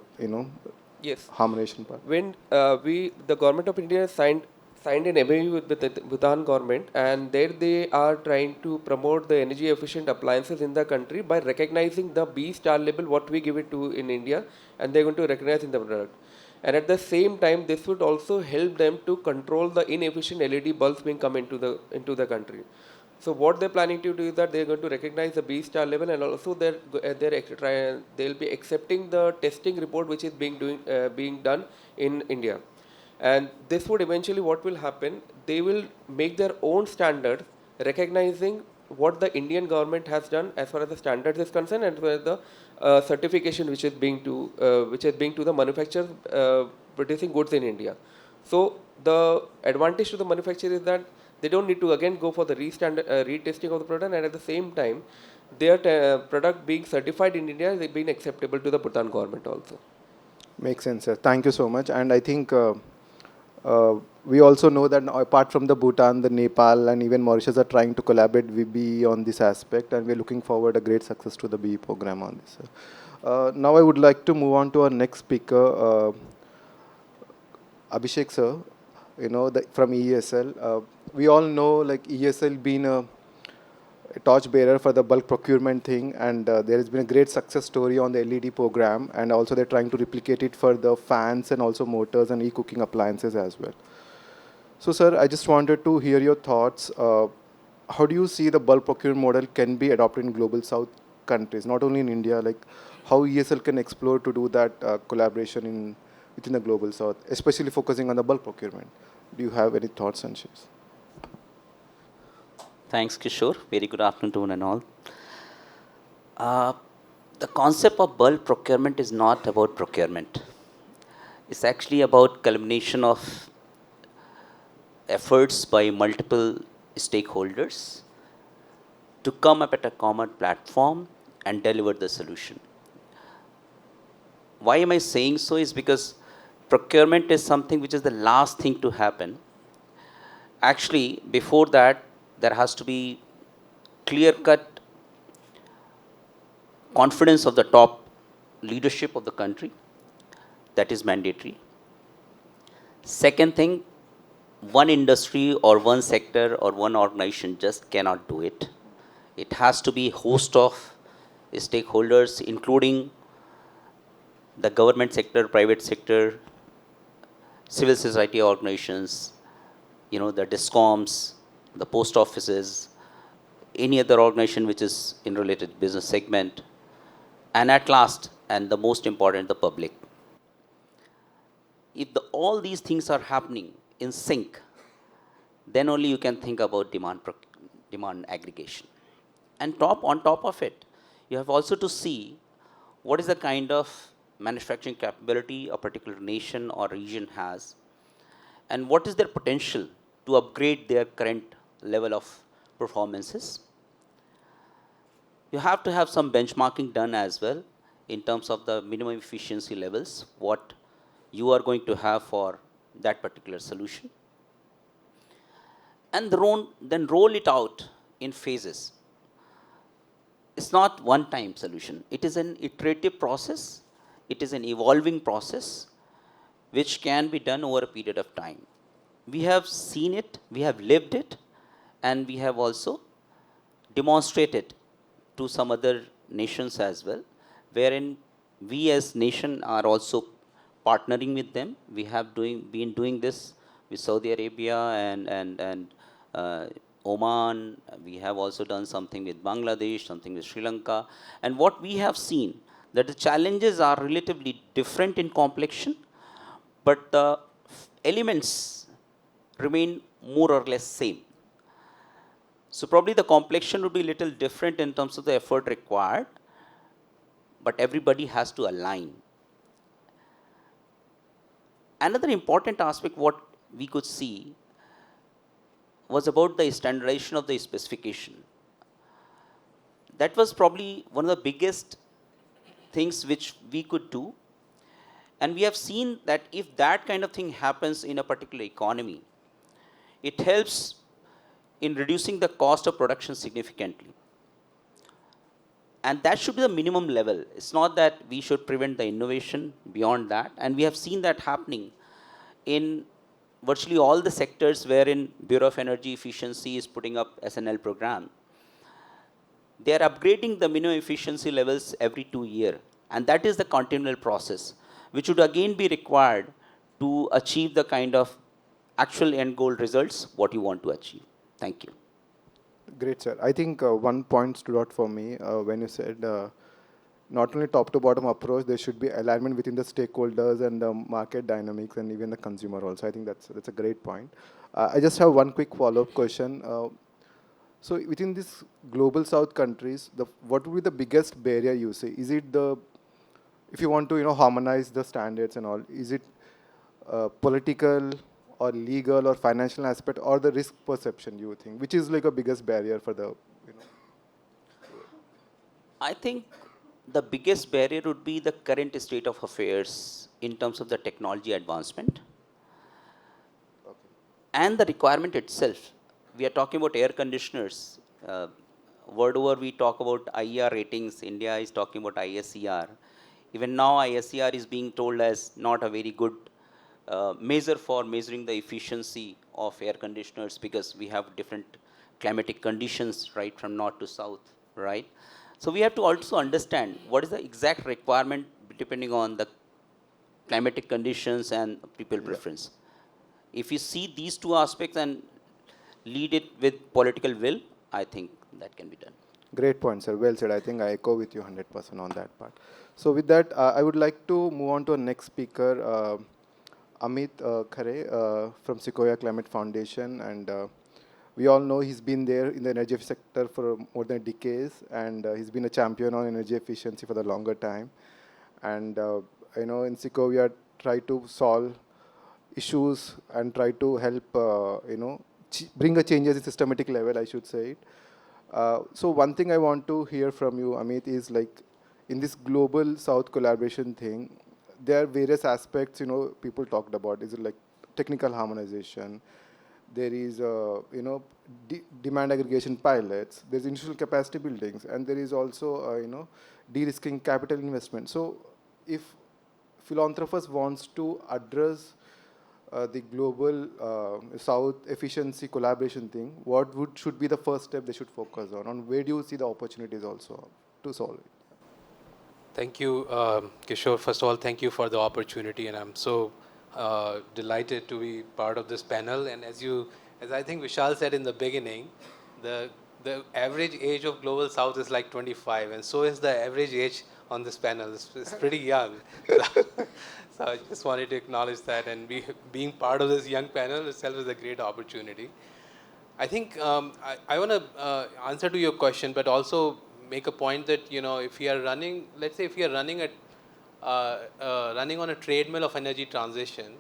Yes. harmonization part? When the government of India signed an MOU with the Bhutan government, and there they are trying to promote the energy efficient appliances in the country by recognizing the B star label what we give it to in India, and they're going to recognize in the product. And at the same time, this would also help them to control the inefficient LED bulbs being come into the country. So what they're planning to do is that they're going to recognize the B star level, and also they'll be accepting the testing report which is being done in India. And this would eventually, what will happen, they will make their own standards recognizing what the Indian government has done as far as the standards is concerned, and as well as the certification which is being to the manufacturers producing goods in India. So the advantage to the manufacturer is that they don't need to again go for the retesting of the product, and at the same time, their product being certified in India is being acceptable to the Bhutan government also. Makes sense, sir. Thank you so much. And I think we also know that apart from the Bhutan, the Nepal, and even Mauritius are trying to collaborate with BE on this aspect, and we're looking forward a great success to the BE program on this, sir. Now I would like to move on to our next speaker, Abhishek, sir. From ESL. We all know like ESL being a torchbearer for the bulk procurement thing, and there has been a great success story on the LED program, and also they're trying to replicate it for the fans and also motors and e-cooking appliances as well. So, sir, I just wanted to hear your thoughts. How do you see the bulk procurement model can be adopted in global south countries, not only in India, like how ESL can explore to do that collaboration within the global south, especially focusing on the bulk procurement? Do you have any thoughts and shares? Thanks, Kishore. Very good afternoon to one and all. The concept of bulk procurement is not about procurement. It's actually about culmination of efforts by multiple stakeholders to come up at a common platform and deliver the solution. Why am I saying so is because procurement is something which is the last thing to happen. Actually, before that, there has to be clear-cut confidence of the top leadership of the country. That is mandatory. Second thing, one industry or one sector or one organization just cannot do it. It has to be host of stakeholders, including the government sector, private sector, civil society organizations, the DISCOMs, the post offices, any other organization which is in related business segment, and at last, and the most important, the public. If all these things are happening in sync, then only you can think about demand aggregation. And on top of it, you have also to see what is the kind of manufacturing capability a particular nation or region has, and what is their potential to upgrade their current level of performances. You have to have some benchmarking done as well in terms of the minimum efficiency levels, what you are going to have for that particular solution. And then roll it out in phases. It's not one-time solution. It is an iterative process. It is an evolving process which can be done over a period of time. We have seen it, we have lived it, and we have also demonstrated to some other nations as well, wherein we as nation are also partnering with them. We have been doing this with Saudi Arabia and Oman. We have also done something with Bangladesh, something with Sri Lanka. And what we have seen, that the challenges are relatively different in complexion, but the elements remain more or less same. So probably the complexion would be a little different in terms of the effort required, but everybody has to align. Another important aspect what we could see was about the standardization of the specification. That was probably one of the biggest things which we could do. And we have seen that if that kind of thing happens in a particular economy, it helps in reducing the cost of production significantly. And that should be the minimum level. It's not that we should prevent the innovation beyond that. And we have seen that happening in virtually all the sectors wherein Bureau of Energy Efficiency is putting up SNL program. They are upgrading the minimum efficiency levels every 2 years. And that is the continual process, which would again be required to achieve the kind of actual end goal results, what you want to achieve. Thank you. Great, sir. I think one point stood out for me when you said not only top to bottom approach, there should be alignment within the stakeholders and the market dynamics and even the consumer also. I think that's a great point. I just have one quick follow-up question. So within these global south countries, what would be the biggest barrier you see? Is it if you want to harmonize the standards and all, is it political or legal or financial aspect or the risk perception, you think, which is like a biggest barrier for the I think the biggest barrier would be the current state of affairs in terms of the technology advancement and the requirement itself. We are talking about air conditioners. Word over, we talk about IER ratings. India is talking about ISER. Even now, ISER is being told as not a very good measure for measuring the efficiency of air conditioners because we have different climatic conditions right from north to south, right? So we have to also understand what is the exact requirement depending on the climatic conditions and people preference. If you see these two aspects and lead it with political will, I think that can be done. Great point, sir. Well said. I think I echo with you 100% on that part. So with that, I would like to move on to our next speaker, Amit Khare from Sequoia Climate Foundation. And we all know he's been there in the energy sector for more than decades, and he's been a champion on energy efficiency for the longer time. And in Sequoia, try to solve issues and try to help, bring a changes in systematic level, I should say it. So one thing I want to hear from you, Amit, is like in this global South collaboration thing, there are various aspects, people talked about. Is it like technical harmonization, there is demand aggregation pilots, there's initial capacity buildings, and there is also de-risking capital investment. So if philanthropists wants to address the global South efficiency collaboration thing, what should be the first step they should focus on? And where do you see the opportunities also to solve it? Thank you, Kishore. First of all, thank you for the opportunity, and I'm so delighted to be part of this panel. And as I think Vishal said in the beginning, the average age of Global South is like 25, and so is the average age on this panel. It's pretty young. So I just wanted to acknowledge that, and being part of this young panel itself is a great opportunity. I think I want to answer to your question, but also make a point that if you are running, let's say if you are running running on a treadmill of energy transition,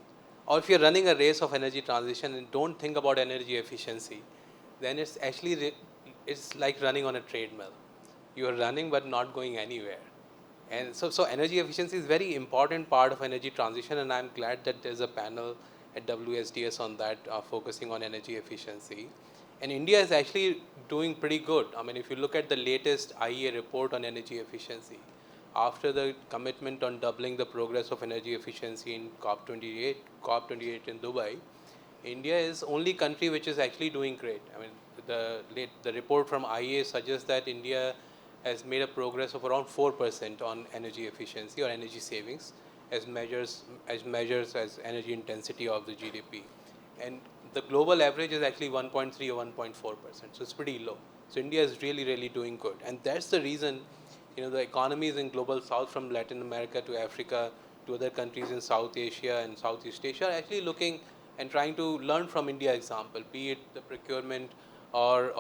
or if you're running a race of energy transition and don't think about energy efficiency, then it's actually it's like running on a treadmill. You are running but not going anywhere. And so energy efficiency is very important part of energy transition, and I'm glad that there's a panel at WSDS on that, focusing on energy efficiency. And India is actually doing pretty good. I mean, if you look at the latest IEA report on energy efficiency, after the commitment on doubling the progress of energy efficiency in COP28 in Dubai, India is only country which is actually doing great. I mean, the report from IEA suggests that India has made a progress of around 4% on energy efficiency or energy savings as measures as energy intensity of the GDP. And the global average is actually 1.3 or 1.4%. So it's pretty low. So India is really, really doing good. And that's the reason, the economies in global south, from Latin America to Africa to other countries in South Asia and Southeast Asia, are actually looking and trying to learn from India example, be it the procurement or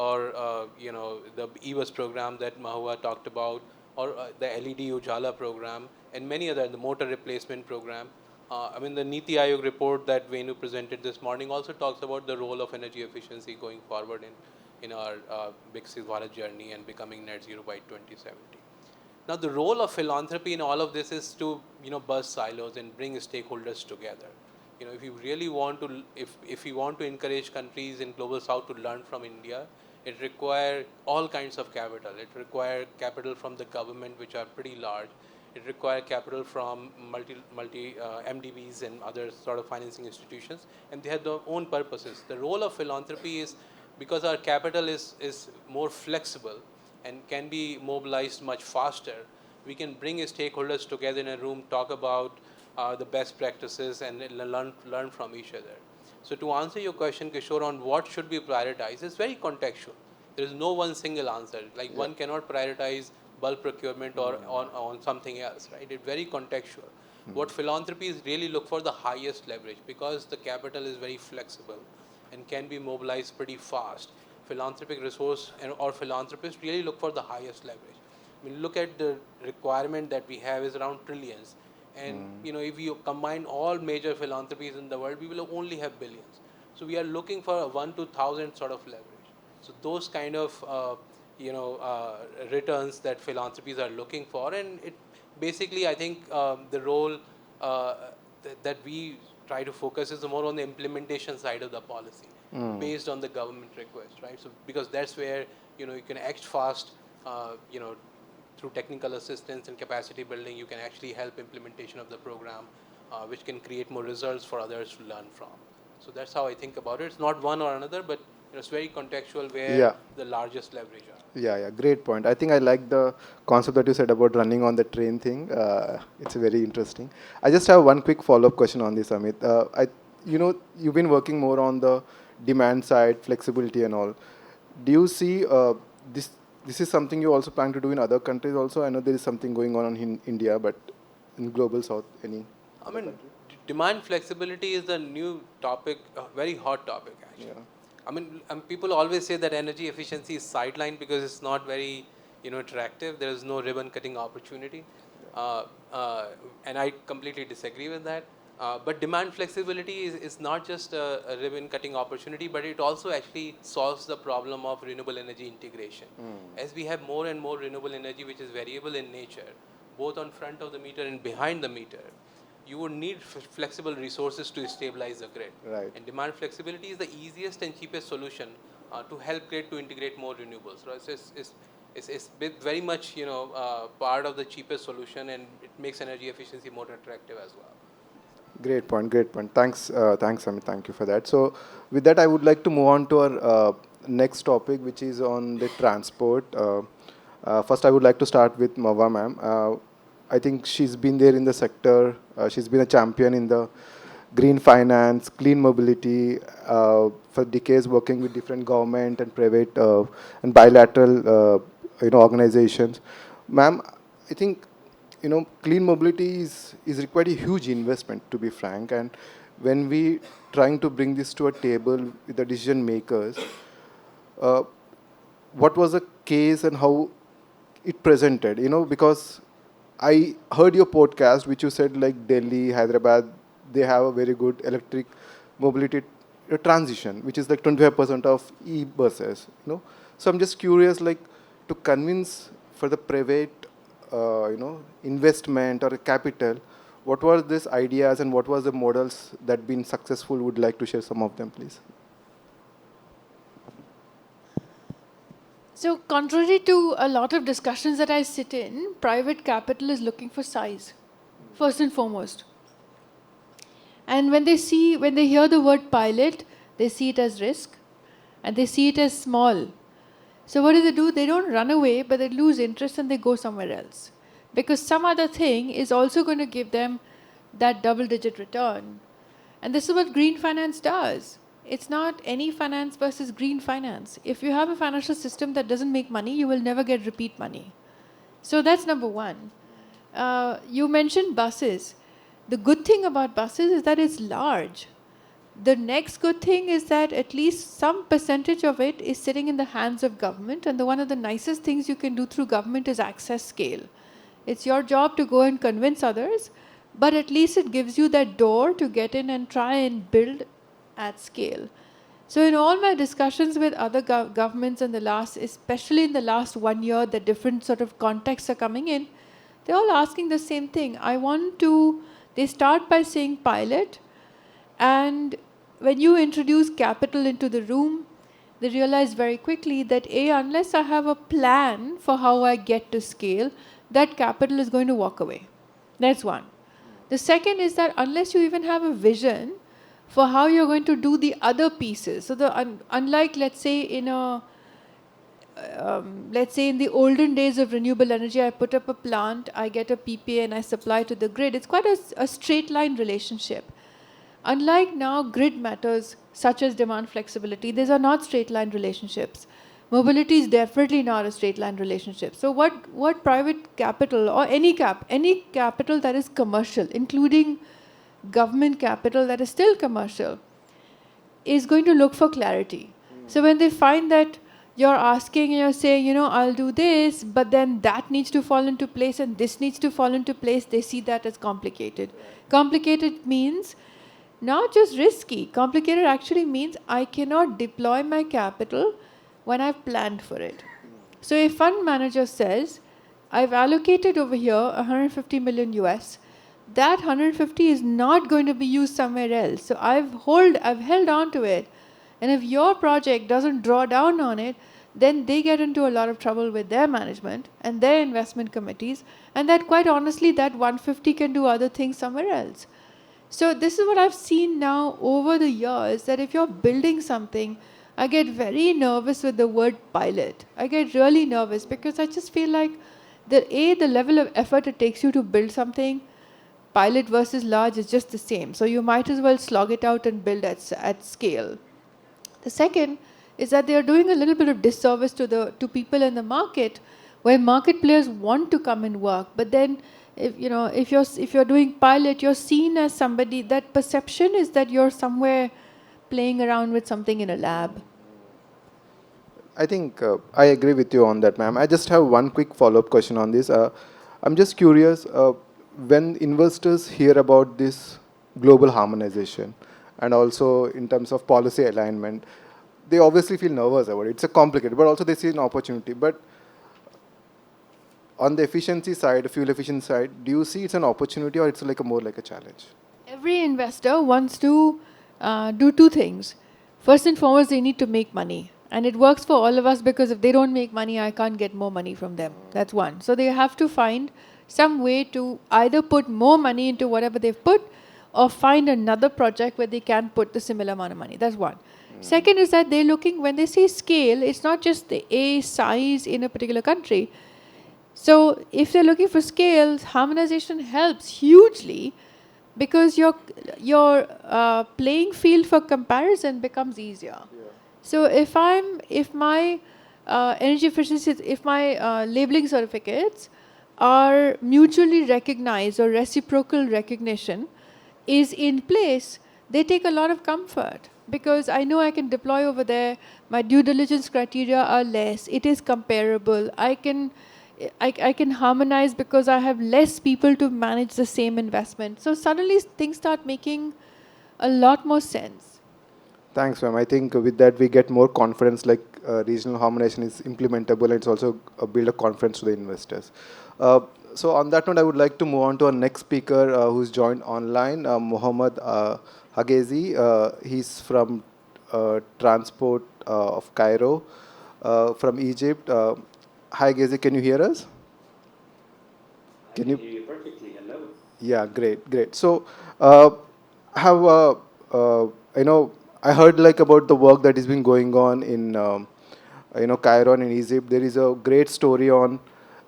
the EWAS program that Mahua talked about, or the LED Ujala program, and many other, the motor replacement program. I mean, the Niti Aayog report that Venu presented this morning also talks about the role of energy efficiency going forward in our Viksit Bharat journey and becoming net zero by 2070. Now, the role of philanthropy in all of this is to burst silos and bring stakeholders together. If you really want to, if you want to encourage countries in global south to learn from India, it requires all kinds of capital. It requires capital from the government, which are pretty large. It requires capital from multi MDBs and other sort of financing institutions, and they have their own purposes. The role of philanthropy is, because our capital is more flexible and can be mobilized much faster, we can bring stakeholders together in a room, talk about the best practices, and learn from each other. So to answer your question, Kishore, on what should be prioritized, it's very contextual. There is no one single answer. Like one cannot prioritize bulk procurement or on something else, right? It's very contextual. What philanthropy is really look for the highest leverage, because the capital is very flexible and can be mobilized pretty fast. Philanthropic resource or philanthropists really look for the highest leverage. I mean, look at the requirement that we have is around trillions. And if you combine all major philanthropies in the world, we will only have billions. So we are looking for a 1 to 1,000 sort of leverage. So those kind of returns that philanthropies are looking for, and it basically, I think the role that we try to focus is more on the implementation side of the policy, based on the government request, right? So because that's where you can act fast, through technical assistance and capacity building, you can actually help implementation of the program, which can create more results for others to learn from. So that's how I think about it. It's not one or another, but it's very contextual where the largest leverage are. Yeah, great point. I think I like the concept that you said about running on the train thing. It's very interesting. I just have one quick follow-up question on this, Amit. You've been working more on the demand side, flexibility and all. Do you see this is something you also plan to do in other countries also? I know there is something going on in India, but in global south, any? I mean, demand flexibility is a new topic, a very hot topic actually. Yeah. I mean, people always say that energy efficiency is sidelined because it's not very, attractive. There is no ribbon cutting opportunity, and I completely disagree with that. But demand flexibility is not just a ribbon cutting opportunity, but it also actually solves the problem of renewable energy integration. As we have more and more renewable energy which is variable in nature, both on front of the meter and behind the meter, you would need flexible resources to stabilize the grid. Right. And demand flexibility is the easiest and cheapest solution to help grid to integrate more renewables. Right? So it's very much part of the cheapest solution, and it makes energy efficiency more attractive as well. Great point, great point. Thanks, thanks, Amit. Thank you for that. So, with that, I would like to move on to our next topic, which is on the transport. First, I would like to start with Mava ma'am. I think she's been there in the sector. She's been a champion in the green finance, clean mobility for decades, working with different government and private and bilateral organizations. Ma'am, I think clean mobility is required a huge investment, to be frank. And when we trying to bring this to a table with the decision makers, what was the case and how it presented? Because I heard your podcast, which you said like Delhi, Hyderabad, they have a very good electric mobility transition, which is like 25% of e-buses. So I'm just curious, like, to convince for the private investment or capital, what were these ideas and what was the models that been successful? Would like to share some of them, please. So, contrary to a lot of discussions that I sit in, private capital is looking for size, first and foremost. And when they hear the word pilot, they see it as risk, and they see it as small. So what do? They don't run away, but they lose interest and they go somewhere else. Because some other thing is also going to give them that double-digit return. And this is what green finance does. It's not any finance versus green finance. If you have a financial system that doesn't make money, you will never get repeat money. So that's number one. You mentioned buses. The good thing about buses is that it's large. The next good thing is that at least some percentage of it is sitting in the hands of government, and one of the nicest things you can do through government is access scale. It's your job to go and convince others, but at least it gives you that door to get in and try and build at scale. So in all my discussions with other governments especially in the last 1 year, the different sort of contexts are coming in, they're all asking the same thing. They start by saying pilot, and when you introduce capital into the room, they realize very quickly that unless I have a plan for how I get to scale, that capital is going to walk away. That's one. The second is that unless you even have a vision for how you're going to do the other pieces, so unlike let's say in the olden days of renewable energy, I put up a plant, I get a PPA and I supply to the grid. It's quite a straight line relationship. Unlike now grid matters such as demand flexibility, these are not straight line relationships. Mobility is definitely not a straight line relationship. So what private capital or any capital that is commercial, including government capital that is still commercial, is going to look for clarity. So when they find that you're asking and you're saying, I'll do this, but then that needs to fall into place and this needs to fall into place, they see that as complicated. Complicated means not just risky. Complicated actually means I cannot deploy my capital when I've planned for it. So a fund manager says, I've allocated over here 150 million US. That 150 is not going to be used somewhere else. So I've held on to it. And if your project doesn't draw down on it, then they get into a lot of trouble with their management and their investment committees. And that quite honestly, that 150 can do other things somewhere else. So this is what I've seen now over the years, that if you're building something, I get very nervous with the word pilot. I get really nervous because I just feel like the level of effort it takes you to build something, pilot versus large, is just the same. So you might as well slog it out and build at scale. The second is that they are doing a little bit of disservice to people in the market, where market players want to come and work, but then if you're doing pilot, you're seen as somebody, that perception is that you're somewhere playing around with something in a lab. I think I agree with you on that, ma'am. I just have one quick follow-up question on this. I'm just curious, when investors hear about this global harmonization and also in terms of policy alignment, they obviously feel nervous about it. It's a complicated, but also they see an opportunity. But on the efficiency side, fuel efficiency side, do you see it's an opportunity or it's like a more like a challenge? Every investor wants to do two things. First and foremost, they need to make money. And it works for all of us because if they don't make money, I can't get more money from them. That's one. So they have to find some way to either put more money into whatever they've put or find another project where they can put the similar amount of money. That's one. Second is that they're looking, when they say scale, it's not just the A size in a particular country. So if they're looking for scale, harmonization helps hugely because your playing field for comparison becomes easier. So if my energy efficiency, if my labeling certificates are mutually recognized or reciprocal recognition is in place, they take a lot of comfort because I know I can deploy over there. My due diligence criteria are less. It is comparable. I can harmonize because I have less people to manage the same investment. So suddenly things start making a lot more sense. Thanks, ma'am. I think with that we get more confidence, like regional harmonization is implementable and it's also build a confidence to the investors. So on that note, I would like to move on to our next speaker who's joined online, Mohammed Hagezi. He's from Transport of Cairo, from Egypt. Hi, Hagezi, can you hear us? Can you? Hear you perfectly. Hello. Yeah, great, great. So, have I heard like about the work that has been going on in Cairo and in Egypt. There is a great story on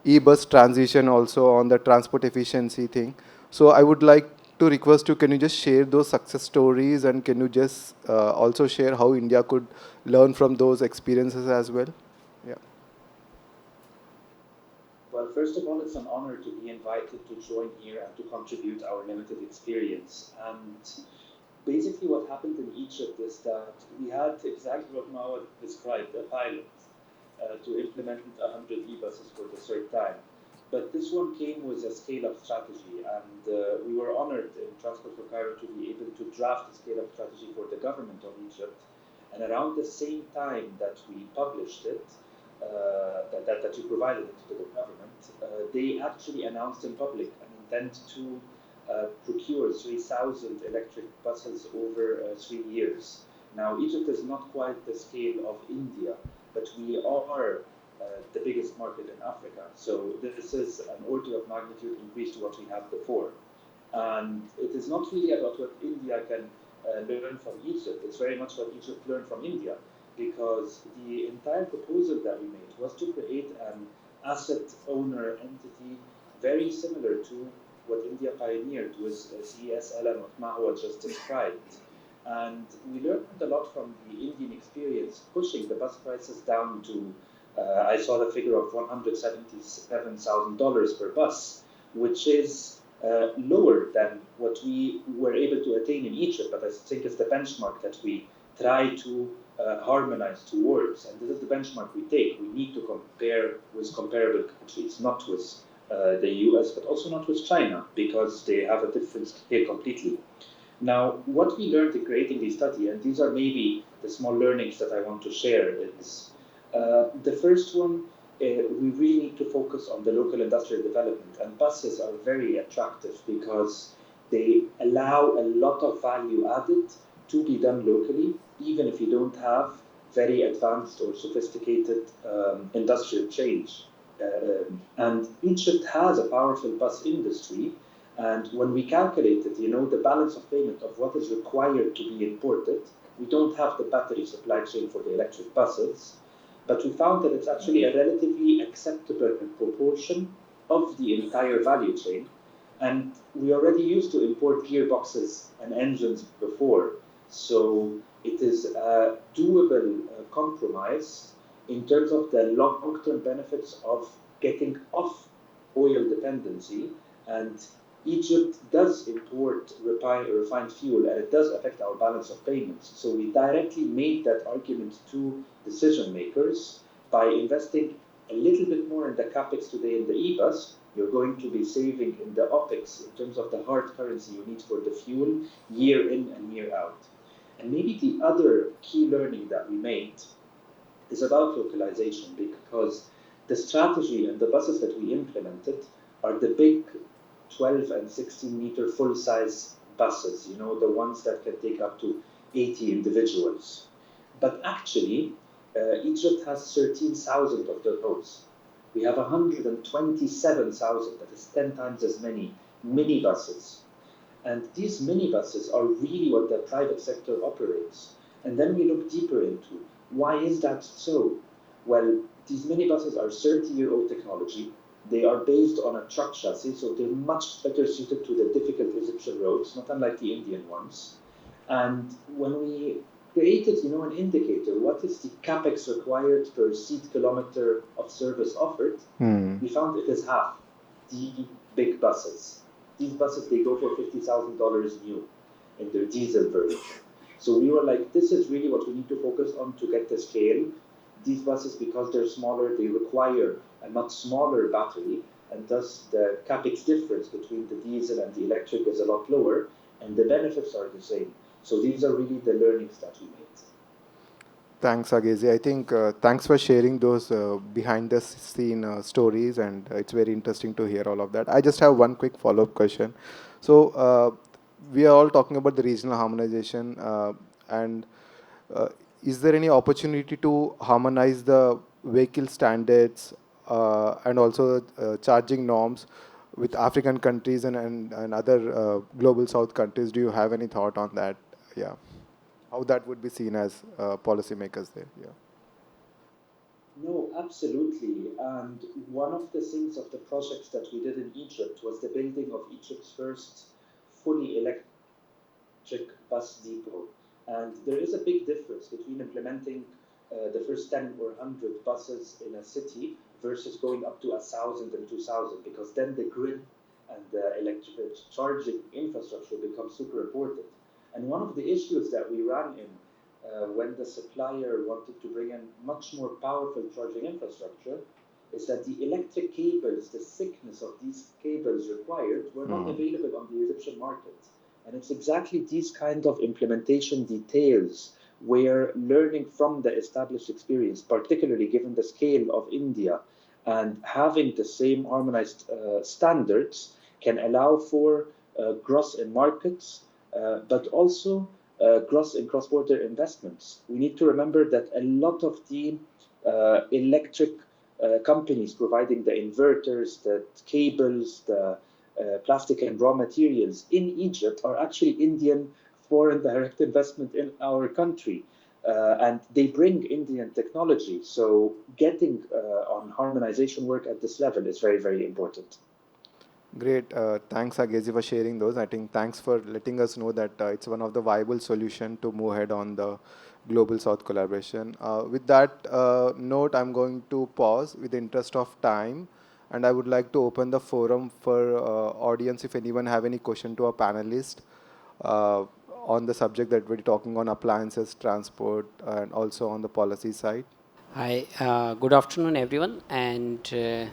e-bus transition, also on the transport efficiency thing. So, I would like to request you, can you just share those success stories, and can you just also share how India could learn from those experiences as well? Yeah. Well, first of all, it's an honor to be invited to join here and to contribute our limited experience. And basically, what happened in Egypt is that we had exactly what Mawad described, a pilot to implement 100 e-buses for the third time. But this one came with a scale-up strategy, and we were honored in Transport for Cairo to be able to draft the scale-up strategy for the government of Egypt. And around the same time that we published it, that you provided it to the government, they actually announced in public an intent to procure 3,000 electric buses over 3 years. Now, Egypt is not quite the scale of India, but we are the biggest market in Africa. So this is an order of magnitude increase to what we had before. And it is not really about what India can learn from Egypt. It's very much what Egypt learned from India, because the entire proposal that we made was to create an asset owner entity very similar to what India pioneered with CSL and what Mahwa just described. And we learned a lot from the Indian experience, pushing the bus prices down to, I saw the figure of $177,000 per bus, which is lower than what we were able to attain in Egypt, but I think it's the benchmark that we try to harmonize towards. And this is the benchmark we take. We need to compare with comparable countries, not with the US, but also not with China, because they have a different scale completely. Now, what we learned in creating this study, and these are maybe the small learnings that I want to share, is the first one, we really need to focus on the local industrial development. And buses are very attractive because they allow a lot of value added to be done locally, even if you don't have very advanced or sophisticated industrial change. And Egypt has a powerful bus industry. And when we calculated, the balance of payment of what is required to be imported, we don't have the battery supply chain for the electric buses, but we found that it's actually a relatively acceptable proportion of the entire value chain. And we already used to import gearboxes and engines before. So it is a doable compromise in terms of the long-term benefits of getting off oil dependency. And Egypt does import refined fuel, and it does affect our balance of payments. So we directly made that argument to decision makers by investing a little bit more in the capex today in the e-bus. You're going to be saving in the OPEX in terms of the hard currency you need for the fuel year in and year out. And maybe the other key learning that we made is about localization, because The strategy and the buses that we implemented are the big 12 and 16 meter full size buses, you know, the ones that can take up to 80 individuals. But actually, Egypt has 13,000 of those. We have 127,000, that is 10 times as many minibuses. And these minibuses are really what the private sector operates. And then we look deeper into why is that so? Well, these minibuses are 30-year-old technology. They are based on a truck chassis, so they're much better suited to the difficult Egyptian roads, not unlike the Indian ones. And when we created, you know, an indicator, what is the capex required per seat kilometer of service offered, we found it is half the big buses. These buses, they go for $50,000 new in their diesel version. So we were like, this is really what we need to focus on to get the scale. These buses, because they're smaller, they require a much smaller battery, and thus the capex difference between the diesel and the electric is a lot lower, and the benefits are the same. So these are really the learnings that we made. Thanks, Agezi. I think thanks for sharing those behind the scene stories, and it's very interesting to hear all of that. I just have one quick follow-up question. So we are all talking about the regional harmonization, and is there any opportunity to harmonize the vehicle standards and also charging norms with African countries and other global south countries? Do you have any thought on that? Yeah. How that would be seen as policymakers there? Yeah. No, absolutely. And one of the things of the projects that we did in Egypt was the building of Egypt's first fully electric bus depot. And there is a big difference between implementing the first 10 or 100 buses in a city versus going up to 1,000 and 2,000, because then the grid and the electric charging infrastructure becomes super important. And one of the issues that we ran in when the supplier wanted to bring in much more powerful charging infrastructure is that the electric cables, the thickness of these cables required, were not available on the Egyptian market. And it's exactly these kind of implementation details where learning from the established experience, particularly given the scale of India, and having the same harmonized standards can allow for growth in markets, but also gross and cross-border investments. We need to remember that a lot of the electric companies providing the inverters, the cables, the plastic and raw materials in Egypt are actually Indian foreign direct investment in our country. And they bring Indian technology. So getting on harmonization work at this level is very, very important. Great. Thanks, Agezi, for sharing those. I think thanks for letting us know that it's one of the viable solution to move ahead on the Global South collaboration. With that note, I'm going to pause with the interest of time, and I would like to open the forum for audience if anyone have any question to our panelist on the subject that we're talking on appliances, transport, and also on the policy side. Hi, good afternoon, everyone. And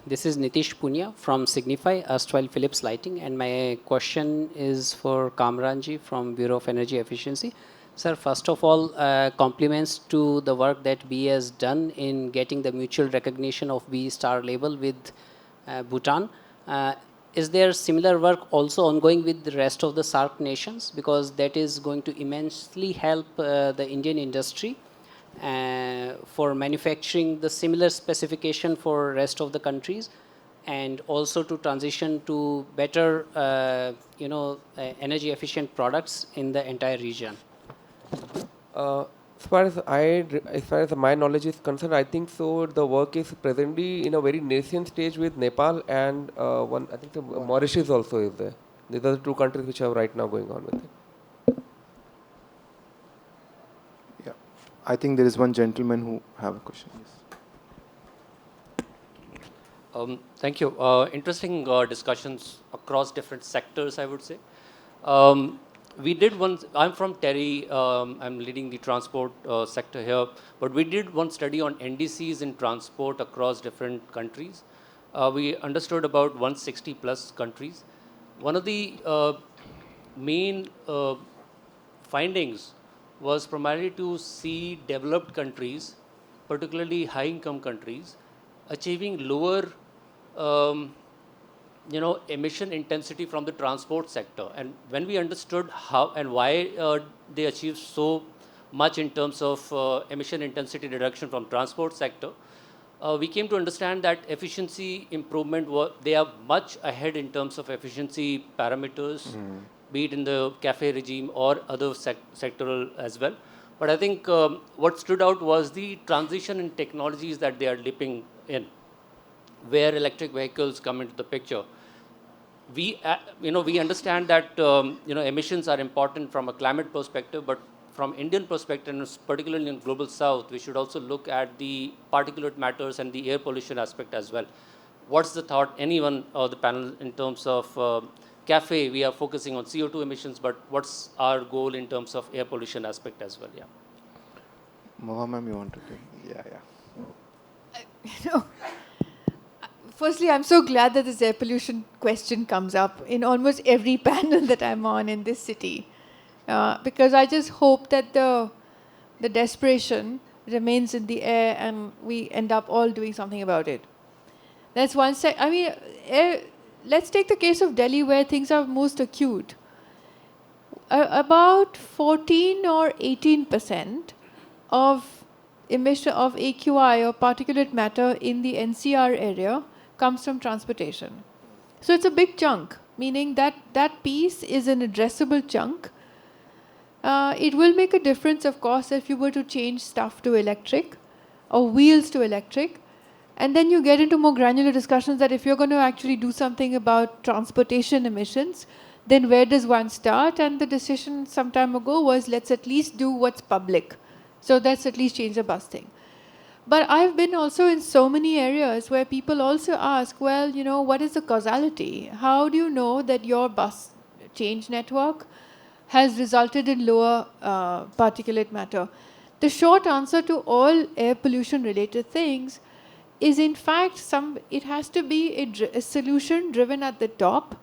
this is Nitish Punya from Signify, erstwhile Philips Lighting. And my question is for Kamranji from Bureau of Energy Efficiency. Sir, first of all, compliments to the work that BE has done in getting the mutual recognition of BE Star label with Bhutan. Is there similar work also ongoing with the rest of the SAARC nations? Because that is going to immensely help the Indian industry for manufacturing the similar specification for rest of the countries, and also to transition to better energy efficient products in the entire region. As far as my knowledge is concerned, I think so. The work is presently in a very nascent stage with Nepal and I think Mauritius also is there. These are the two countries which are right now going on with it. I think there is one gentleman who have a question. Yes. Thank you. Interesting discussions across different sectors, I would say. We did one, I'm from Terry, I'm leading the transport sector here, but we did one study on NDCs in transport across different countries. We understood about 160 plus countries. One of the main findings was primarily to see developed countries, particularly high-income countries, achieving lower emission intensity from the transport sector. And when we understood how and why they achieved so much in terms of emission intensity reduction from transport sector, we came to understand that efficiency improvement, they are much ahead in terms of efficiency parameters, be it in the cafe regime or other sectoral as well. But I think what stood out was the transition in technologies that they are leaping in, where electric vehicles come into the picture. We understand that emissions are important from a climate perspective, but from Indian perspective, and particularly in global south, we should also look at the particulate matters and the air pollution aspect as well. What's the thought, anyone of the panel, in terms of CAFE? We are focusing on CO2 emissions, but what's our goal in terms of air pollution aspect as well? Yeah. Moha ma'am, you want to take? Yeah. Firstly, I'm so glad that this air pollution question comes up in almost every panel that I'm on in this city. Because I just hope that the desperation remains in the air and we end up all doing something about it. That's one side. I mean, let's take the case of Delhi where things are most acute. About 14 or 18% of emission of AQI or particulate matter in the NCR area comes from transportation. So it's a big chunk, meaning that that piece is an addressable chunk. It will make a difference, of course, if you were to change stuff to electric or wheels to electric. And then you get into more granular discussions that if you're going to actually do something about transportation emissions, then where does one start? And the decision some time ago was, let's at least do what's public. So let's at least change the bus thing. But I've been also in so many areas where people also ask, well, what is the causality? How do you know that your bus change network has resulted in lower particulate matter? The short answer to all air pollution related things is, in fact, it has to be a solution driven at the top.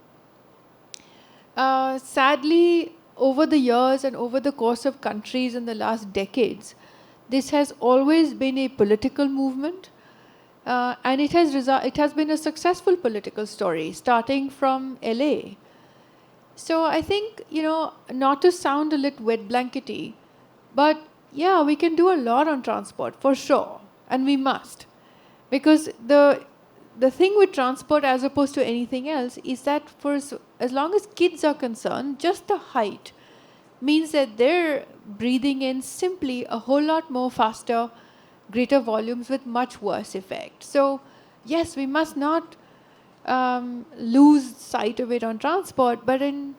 Sadly, over the years and over the course of countries in the last decades, this has always been a political movement, and it has been a successful political story, starting from LA. So I think, not to sound a little wet blankety, but yeah, we can do a lot on transport, for sure, and we must. Because the thing with transport as opposed to anything else is that as long as kids are concerned, just the height means that they're breathing in simply a whole lot more faster, greater volumes with much worse effect. So yes, we must not lose sight of it on transport, but in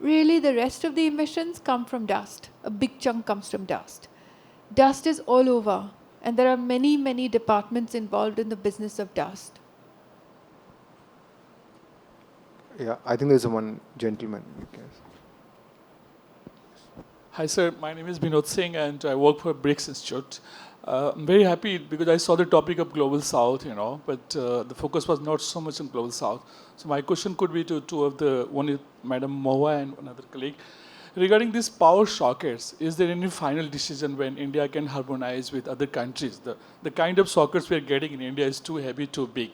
really the rest of the emissions come from dust. A big chunk comes from dust. Dust is all over, and there are many, many departments involved in the business of dust. Yeah, I think there's one gentleman. Hi, sir. My name is Binod Singh, and I work for BRICS Institute. I'm very happy because I saw the topic of Global South, but the focus was not so much on Global South. So my question could be to one is Madam Moha and another colleague. Regarding these power sockets, is there any final decision when India can harmonize with other countries? The kind of sockets we are getting in India is too heavy, too big,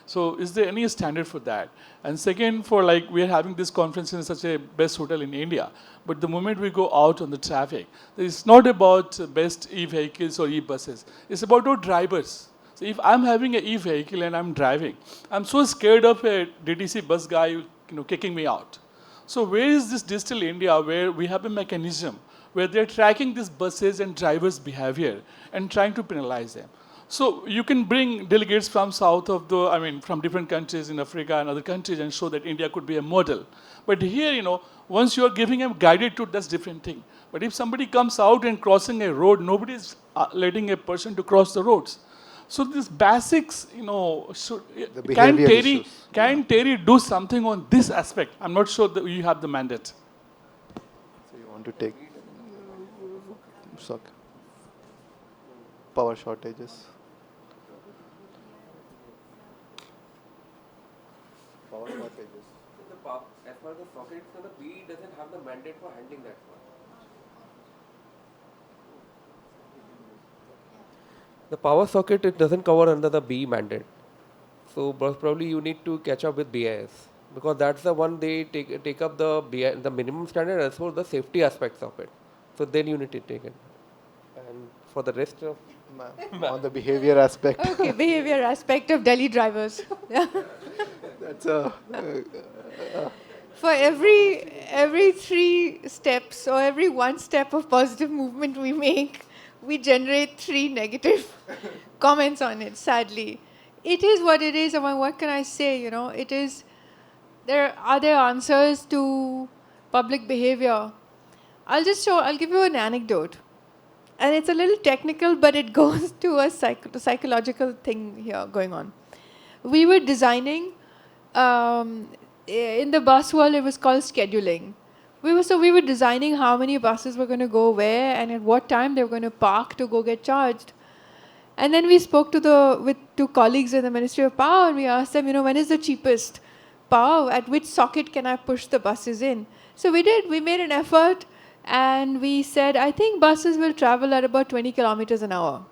So is there any standard for that? And second, we are having this conference in such a best hotel in India, but the moment we go out on the traffic, it's not about best e-vehicles or e-buses. It's about our drivers. So if I'm having an e-vehicle and I'm driving, I'm so scared of a DTC bus guy, kicking me out. So where is this digital India where we have a mechanism where they're tracking these buses and drivers' behavior and trying to penalize them? So you can bring delegates from from different countries in Africa and other countries and show that India could be a model. But here, once you're giving a guided tour, that's different thing. But if somebody comes out and crossing a road, nobody's letting a person to cross the roads. So these basics, can Terry do something on this aspect? I'm not sure that you have the mandate. So you want to take power shortages? Power shortages. As far as the socket is concerned, we doesn't have the mandate for handling that one. The power socket, it doesn't cover under the B mandate. So probably you need to catch up with BIS, because that's the one they take up the the minimum standard as well as the safety aspects of it. So then you need to take it. And for the rest of On the behavior aspect. Okay, behavior aspect of Delhi drivers. That's a For every 3 steps or every 1 step of positive movement we make, we generate 3 negative comments on it, sadly. It is what it is. I mean, what can I say? You know, it is, are there answers to public behavior? I'll give you an anecdote. And it's a little technical, but it goes to a psychological thing here going on. We were designing, in the bus world, it was called scheduling. We were designing how many buses were going to go where and at what time they were going to park to go get charged. And then we spoke with 2 colleagues in the Ministry of Power, and we asked them, when is the cheapest power? At which socket can I push the buses in? So we did. We made an effort. And we said, I think buses will travel at about 20 kilometers an hour.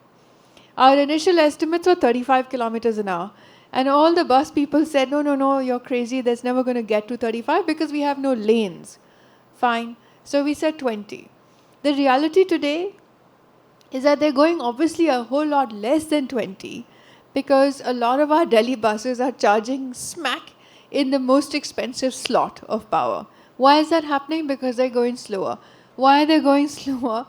Our initial estimates were 35 kilometers an hour. And all the bus people said, no, you're crazy. That's never going to get to 35 because we have no lanes. Fine. So we said 20. The reality today is that they're going obviously a whole lot less than 20 because a lot of our Delhi buses are charging smack in the most expensive slot of power. Why is that happening? Because they're going slower. Why are they going slower?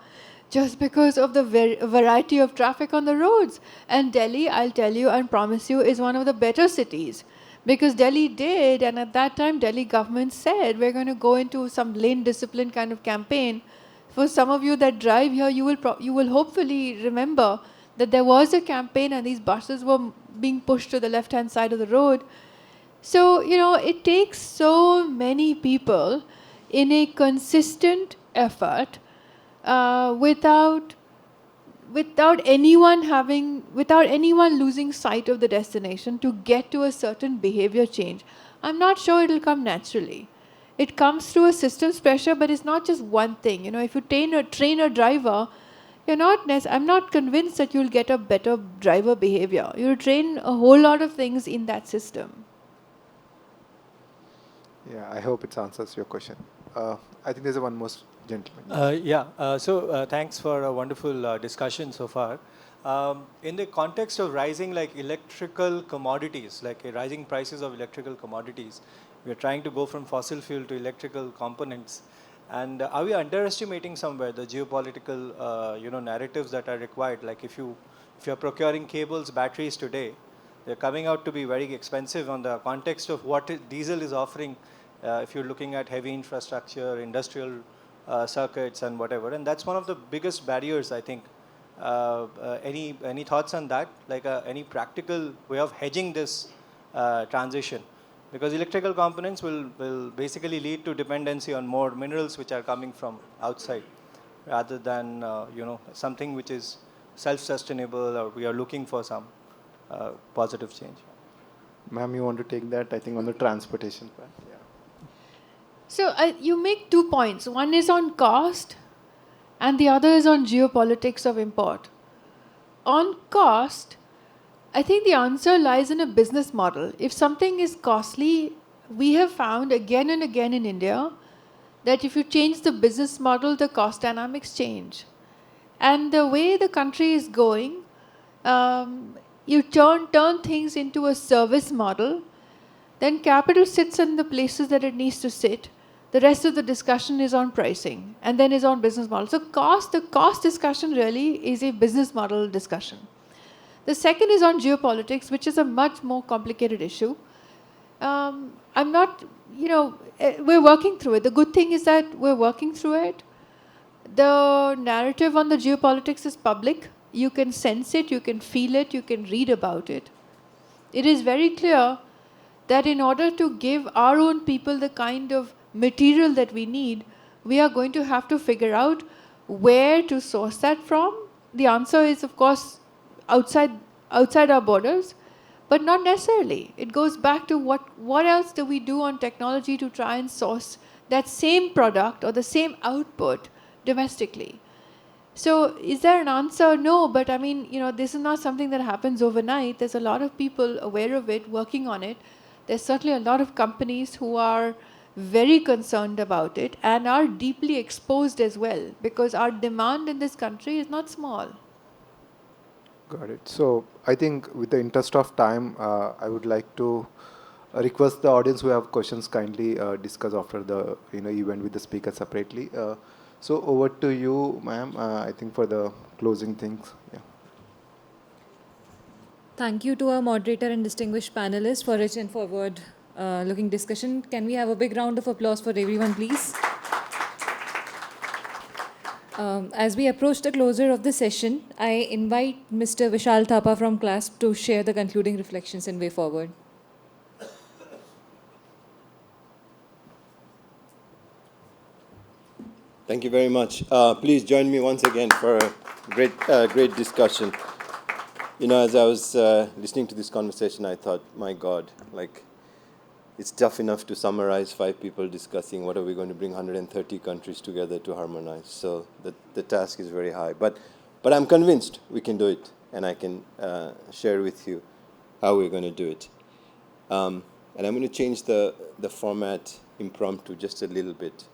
Just because of the variety of traffic on the roads. And Delhi, I'll tell you and promise you, is one of the better cities. Because Delhi did, and at that time Delhi government said, we're going to go into some lane discipline kind of campaign. For some of you that drive here, you will hopefully remember that there was a campaign and these buses were being pushed to the left-hand side of the road. So, it takes so many people in a consistent effort without anyone losing sight of the destination to get to a certain behavior change. I'm not sure it'll come naturally. It comes through a systems pressure, but it's not just one thing. If you train a driver, I'm not convinced that you'll get a better driver behavior. You'll train a whole lot of things in that system. Yeah, I hope it answers your question. I think there's one more gentleman. Thanks for a wonderful discussion so far. In the context of rising electrical commodities, rising prices of electrical commodities, we are trying to go from fossil fuel to electrical components. And are we underestimating somewhere the geopolitical narratives that are required? Like if you're procuring cables, batteries today, they're coming out to be very expensive on the context of what diesel is offering. If you're looking at heavy infrastructure, industrial circuits and whatever. And that's one of the biggest barriers, I think. Any thoughts on that? Any practical way of hedging this transition? Because electrical components will basically lead to dependency on more minerals which are coming from outside rather than something which is self-sustainable, or we are looking for some positive change. Ma'am, you want to take that, I think, on the transportation part? Yeah. So you make 2 points. One is on cost and the other is on geopolitics of import. On cost, I think the answer lies in a business model. If something is costly, we have found again and again in India that if you change the business model, the cost dynamics change. And the way the country is going, you turn things into a service model, then capital sits in the places that it needs to sit. The rest of the discussion is on pricing and then is on business model. So the cost discussion really is a business model discussion. The second is on geopolitics, which is a much more complicated issue. We're working through it. The good thing is that we're working through it. The narrative on the geopolitics is public. You can sense it, you can feel it, you can read about it. It is very clear that in order to give our own people the kind of material that we need, we are going to have to figure out where to source that from. The answer is, of course, outside our borders, but not necessarily. It goes back to what else do we do on technology to try and source that same product or the same output domestically. So is there an answer? No, but I mean, this is not something that happens overnight. There's a lot of people aware of it, working on it. There's certainly a lot of companies who are very concerned about it and are deeply exposed as well, because our demand in this country is not small. Got it. So I think with the interest of time, I would like to request the audience who have questions kindly discuss after the event with the speaker separately. So over to you, ma'am. I think for the closing things. Yeah. Thank you to our moderator and distinguished panelists for rich and forward-looking discussion. Can we have a big round of applause for everyone, please? As we approach the closure of the session, I invite Mr. Vishal Thapa from CLASP to share the concluding reflections and way forward. Thank you very much. Please join me once again for a great discussion. As I was listening to this conversation, I thought, my God, it's tough enough to summarize 5 people discussing what are we going to bring 130 countries together to harmonize. So the task is very high. But I'm convinced we can do it, and I can share with you how we're going to do it. And I'm going to change the format impromptu just a little bit,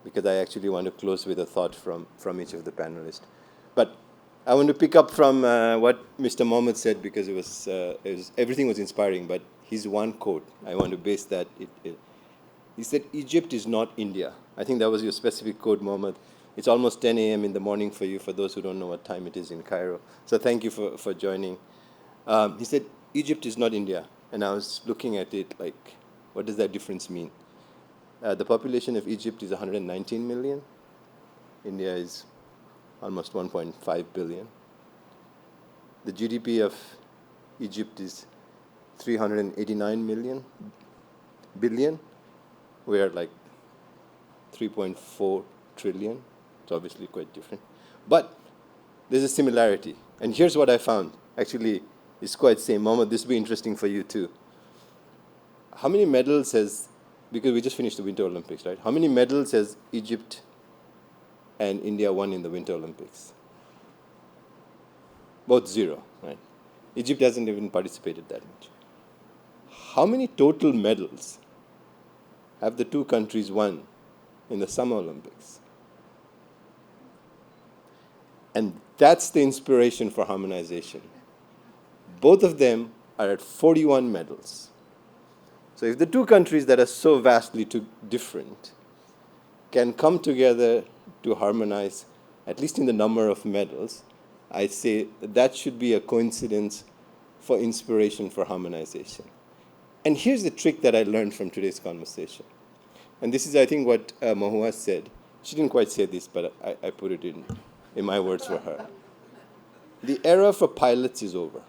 because I actually want to close with a thought from each of the panelists. But I want to pick up from what Mr. Mohammed said, because everything was inspiring, but his one quote, I want to base that. He said, Egypt is not India. I think that was your specific quote, Mohammed. It's almost 10 a.m. in the morning for you, for those who don't know what time it is in Cairo. So thank you for joining. He said, Egypt is not India. And I was looking at it like, what does that difference mean? The population of Egypt is 119 million. India is almost 1.5 billion. The GDP of Egypt is 389 billion. We are like 3.4 trillion. It's obviously quite different. But there's a similarity. And here's what I found. Actually, it's quite same. Mohammed, this will be interesting for you too. How many medals because we just finished the Winter Olympics, right? How many medals has Egypt and India won in the Winter Olympics? Both 0, right? Egypt hasn't even participated that much. How many total medals have the 2 countries won in the Summer Olympics? And that's the inspiration for harmonization. Both of them are at 41 medals. So if the 2 countries that are so vastly different can come together to harmonize, at least in the number of medals, I'd say that should be a coincidence for inspiration for harmonization. And here's the trick that I learned from today's conversation. And this is, I think, what Mahua said. She didn't quite say this, but I put it in my words for her. The era for pilots is over.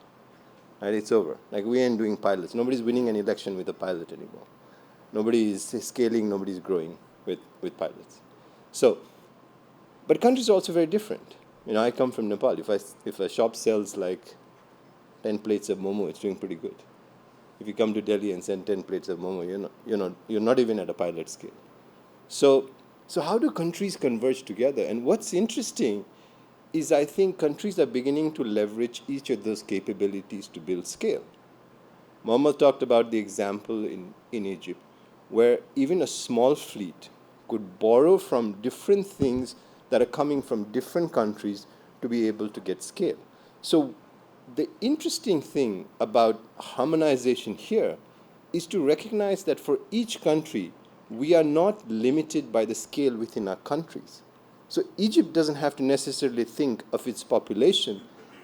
Right? It's over. We ain't doing pilots. Nobody's winning an election with a pilot anymore. Nobody is scaling, nobody's growing with pilots. So, but countries are also very different. I come from Nepal. If a shop sells 10 plates of momo, it's doing pretty good. If you come to Delhi and send 10 plates of momo, you're not even at a pilot scale. So how do countries converge together? And what's interesting is I think countries are beginning to leverage each of those capabilities to build scale. Mohammed talked about the example in Egypt, where even a small fleet could borrow from different things that are coming from different countries to be able to get scale. So the interesting thing about harmonization here is to recognize that for each country, we are not limited by the scale within our countries. So Egypt doesn't have to necessarily think of its population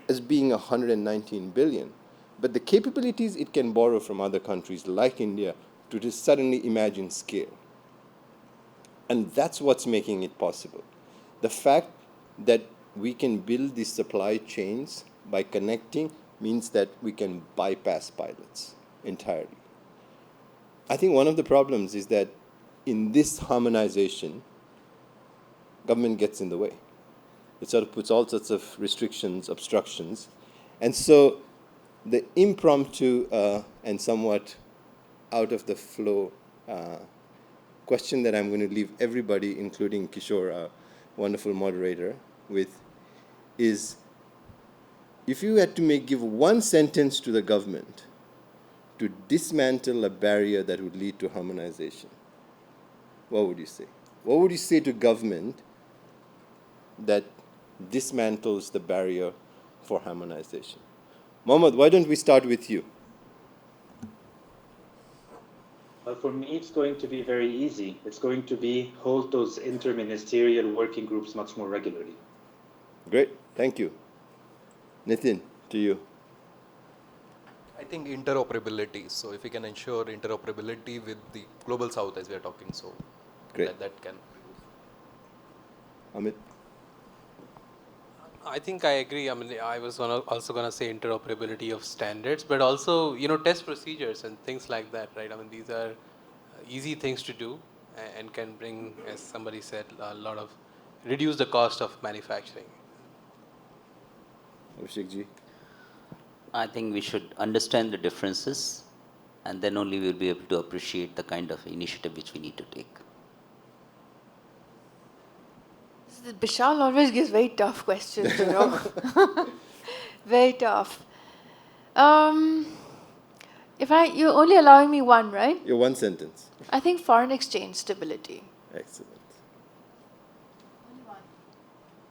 as being 119 billion, but the capabilities it can borrow from other countries like India to just suddenly imagine scale. And that's what's making it possible. The fact that we can build these supply chains by connecting means that we can bypass pilots entirely. I think one of the problems is that in this harmonization, government gets in the way. It sort of puts all sorts of restrictions, obstructions. And so the impromptu and somewhat out of the flow question that I'm going to leave everybody, including Kishore, our wonderful moderator, with is if you had to give one sentence to the government to dismantle a barrier that would lead to harmonization, what would you say? What would you say to government that dismantles the barrier for harmonization? Mohammed, why don't we start with you? Well, for me, it's going to be very easy. It's going to be hold those interministerial working groups much more regularly. Great, thank you. Nitin, to you. I think interoperability. So if we can ensure interoperability with the global south as we are talking, so Great. that can. Amit? I think I agree. I mean, I was also going to say interoperability of standards, but also, you know, test procedures and things like that, right? I mean, these are easy things to do and can bring, as somebody said, a lot of, reduce the cost of manufacturing. Abhishek ji? I think we should understand the differences, and then only we'll be able to appreciate the kind of initiative which we need to take. Bishal always gives very tough questions, you know. Very tough. You're only allowing me one, right? Your one sentence. I think foreign exchange stability. Excellent.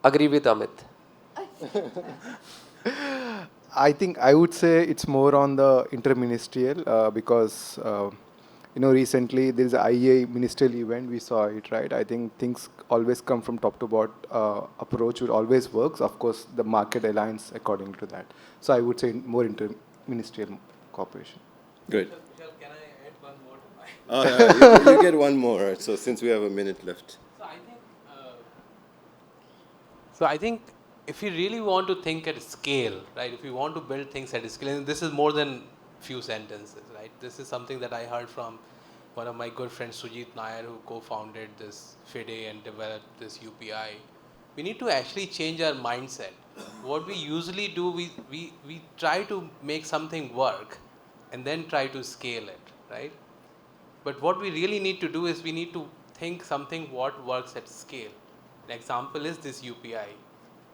Agree with Amit. I think I would say it's more on the interministerial because recently there is a IEA ministerial event. We saw it, right? I think things always come from top to bottom. Approach will always works. Of course, the market aligns according to that. So I would say more interministerial cooperation. Good. Michelle, can I add one more to my? You get one more. So since we have a minute left. So I think if you really want to think at scale, right, if you want to build things at scale, and this is more than few sentences, right? This is something that I heard from one of my good friends, Sujit Nair, who co-founded this FIDE and developed this UPI. We need to actually change our mindset. What we usually do, we try to make something work and then try to scale it, right? But what we really need to do is we need to think something what works at scale. An example is this UPI.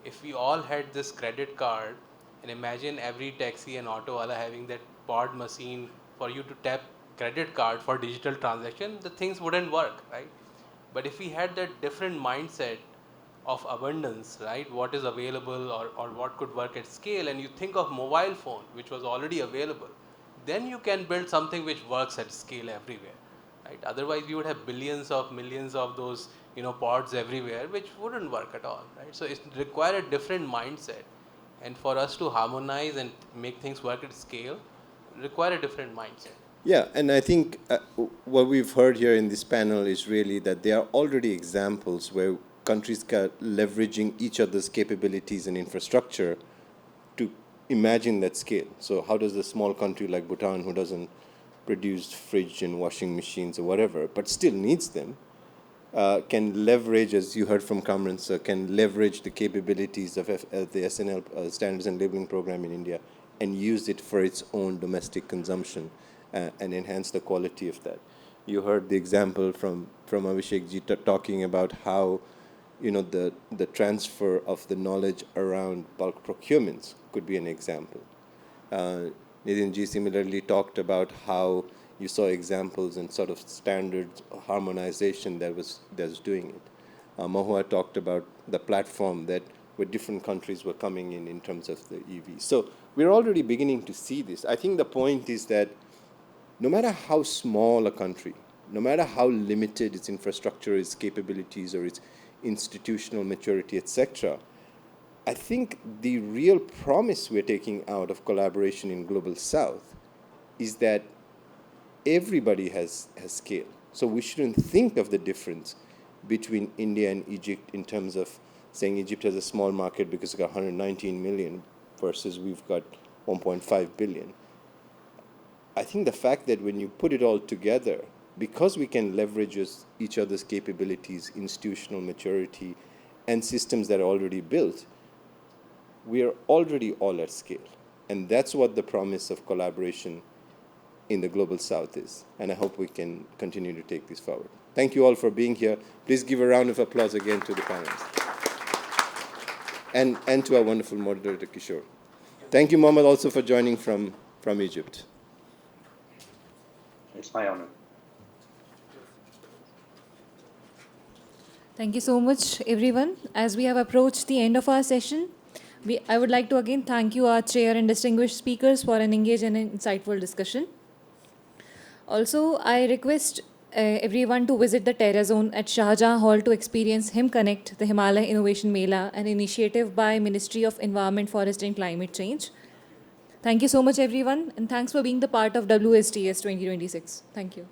If we all had this credit card, and imagine every taxi and auto wala having that pod machine for you to tap credit card for digital transaction, the things wouldn't work, right? But if we had that different mindset of abundance, right, what is available or what could work at scale, and you think of mobile phone, which was already available, then you can build something which works at scale everywhere, right? Otherwise, we would have billions of millions of those, pods everywhere, which wouldn't work at all, right? So it requires a different mindset. And for us to harmonize and make things work at scale, require a different mindset. Yeah, and I think what we've heard here in this panel is really that there are already examples where countries are leveraging each other's capabilities and infrastructure to imagine that scale. So how does a small country like Bhutan, who doesn't produce fridge and washing machines or whatever, but still needs them, can leverage, as you heard from Kamran sir, can leverage the capabilities of the SNL Standards and Labeling Program in India and use it for its own domestic consumption and enhance the quality of that. You heard the example from Abhishek ji talking about how the transfer of the knowledge around bulk procurements could be an example. Nitin ji similarly talked about how you saw examples and sort of standards harmonization that was doing it. Mahua talked about the platform that where different countries were coming in terms of the EV. So we're already beginning to see this. I think the point is that no matter how small a country, no matter how limited its infrastructure, its capabilities, or its institutional maturity, etc., I think the real promise we're taking out of collaboration in Global South is that everybody has scale. So we shouldn't think of the difference between India and Egypt in terms of saying Egypt has a small market because it's got 119 million versus we've got 1.5 billion. I think the fact that when you put it all together, because we can leverage each other's capabilities, institutional maturity, and systems that are already built, we are already all at scale. And that's what the promise of collaboration in the Global South is. And I hope we can continue to take this forward. Thank you all for being here. Please give a round of applause again to the panelists. and to our wonderful moderator, Kishore. Thank you, Mohammed, also for joining from Egypt. It's my honor. Thank you so much, everyone. As we have approached the end of our session, I would like to again thank you, our chair and distinguished speakers, for an engaged and insightful discussion. Also, I request everyone to visit the Terra Zone at Shahjahan Hall to experience Him Connect, the Himalaya Innovation Mela, an initiative by Ministry of Environment, Forest and Climate Change. Thank you so much, everyone, and thanks for being the part of WSDS 2026. Thank you.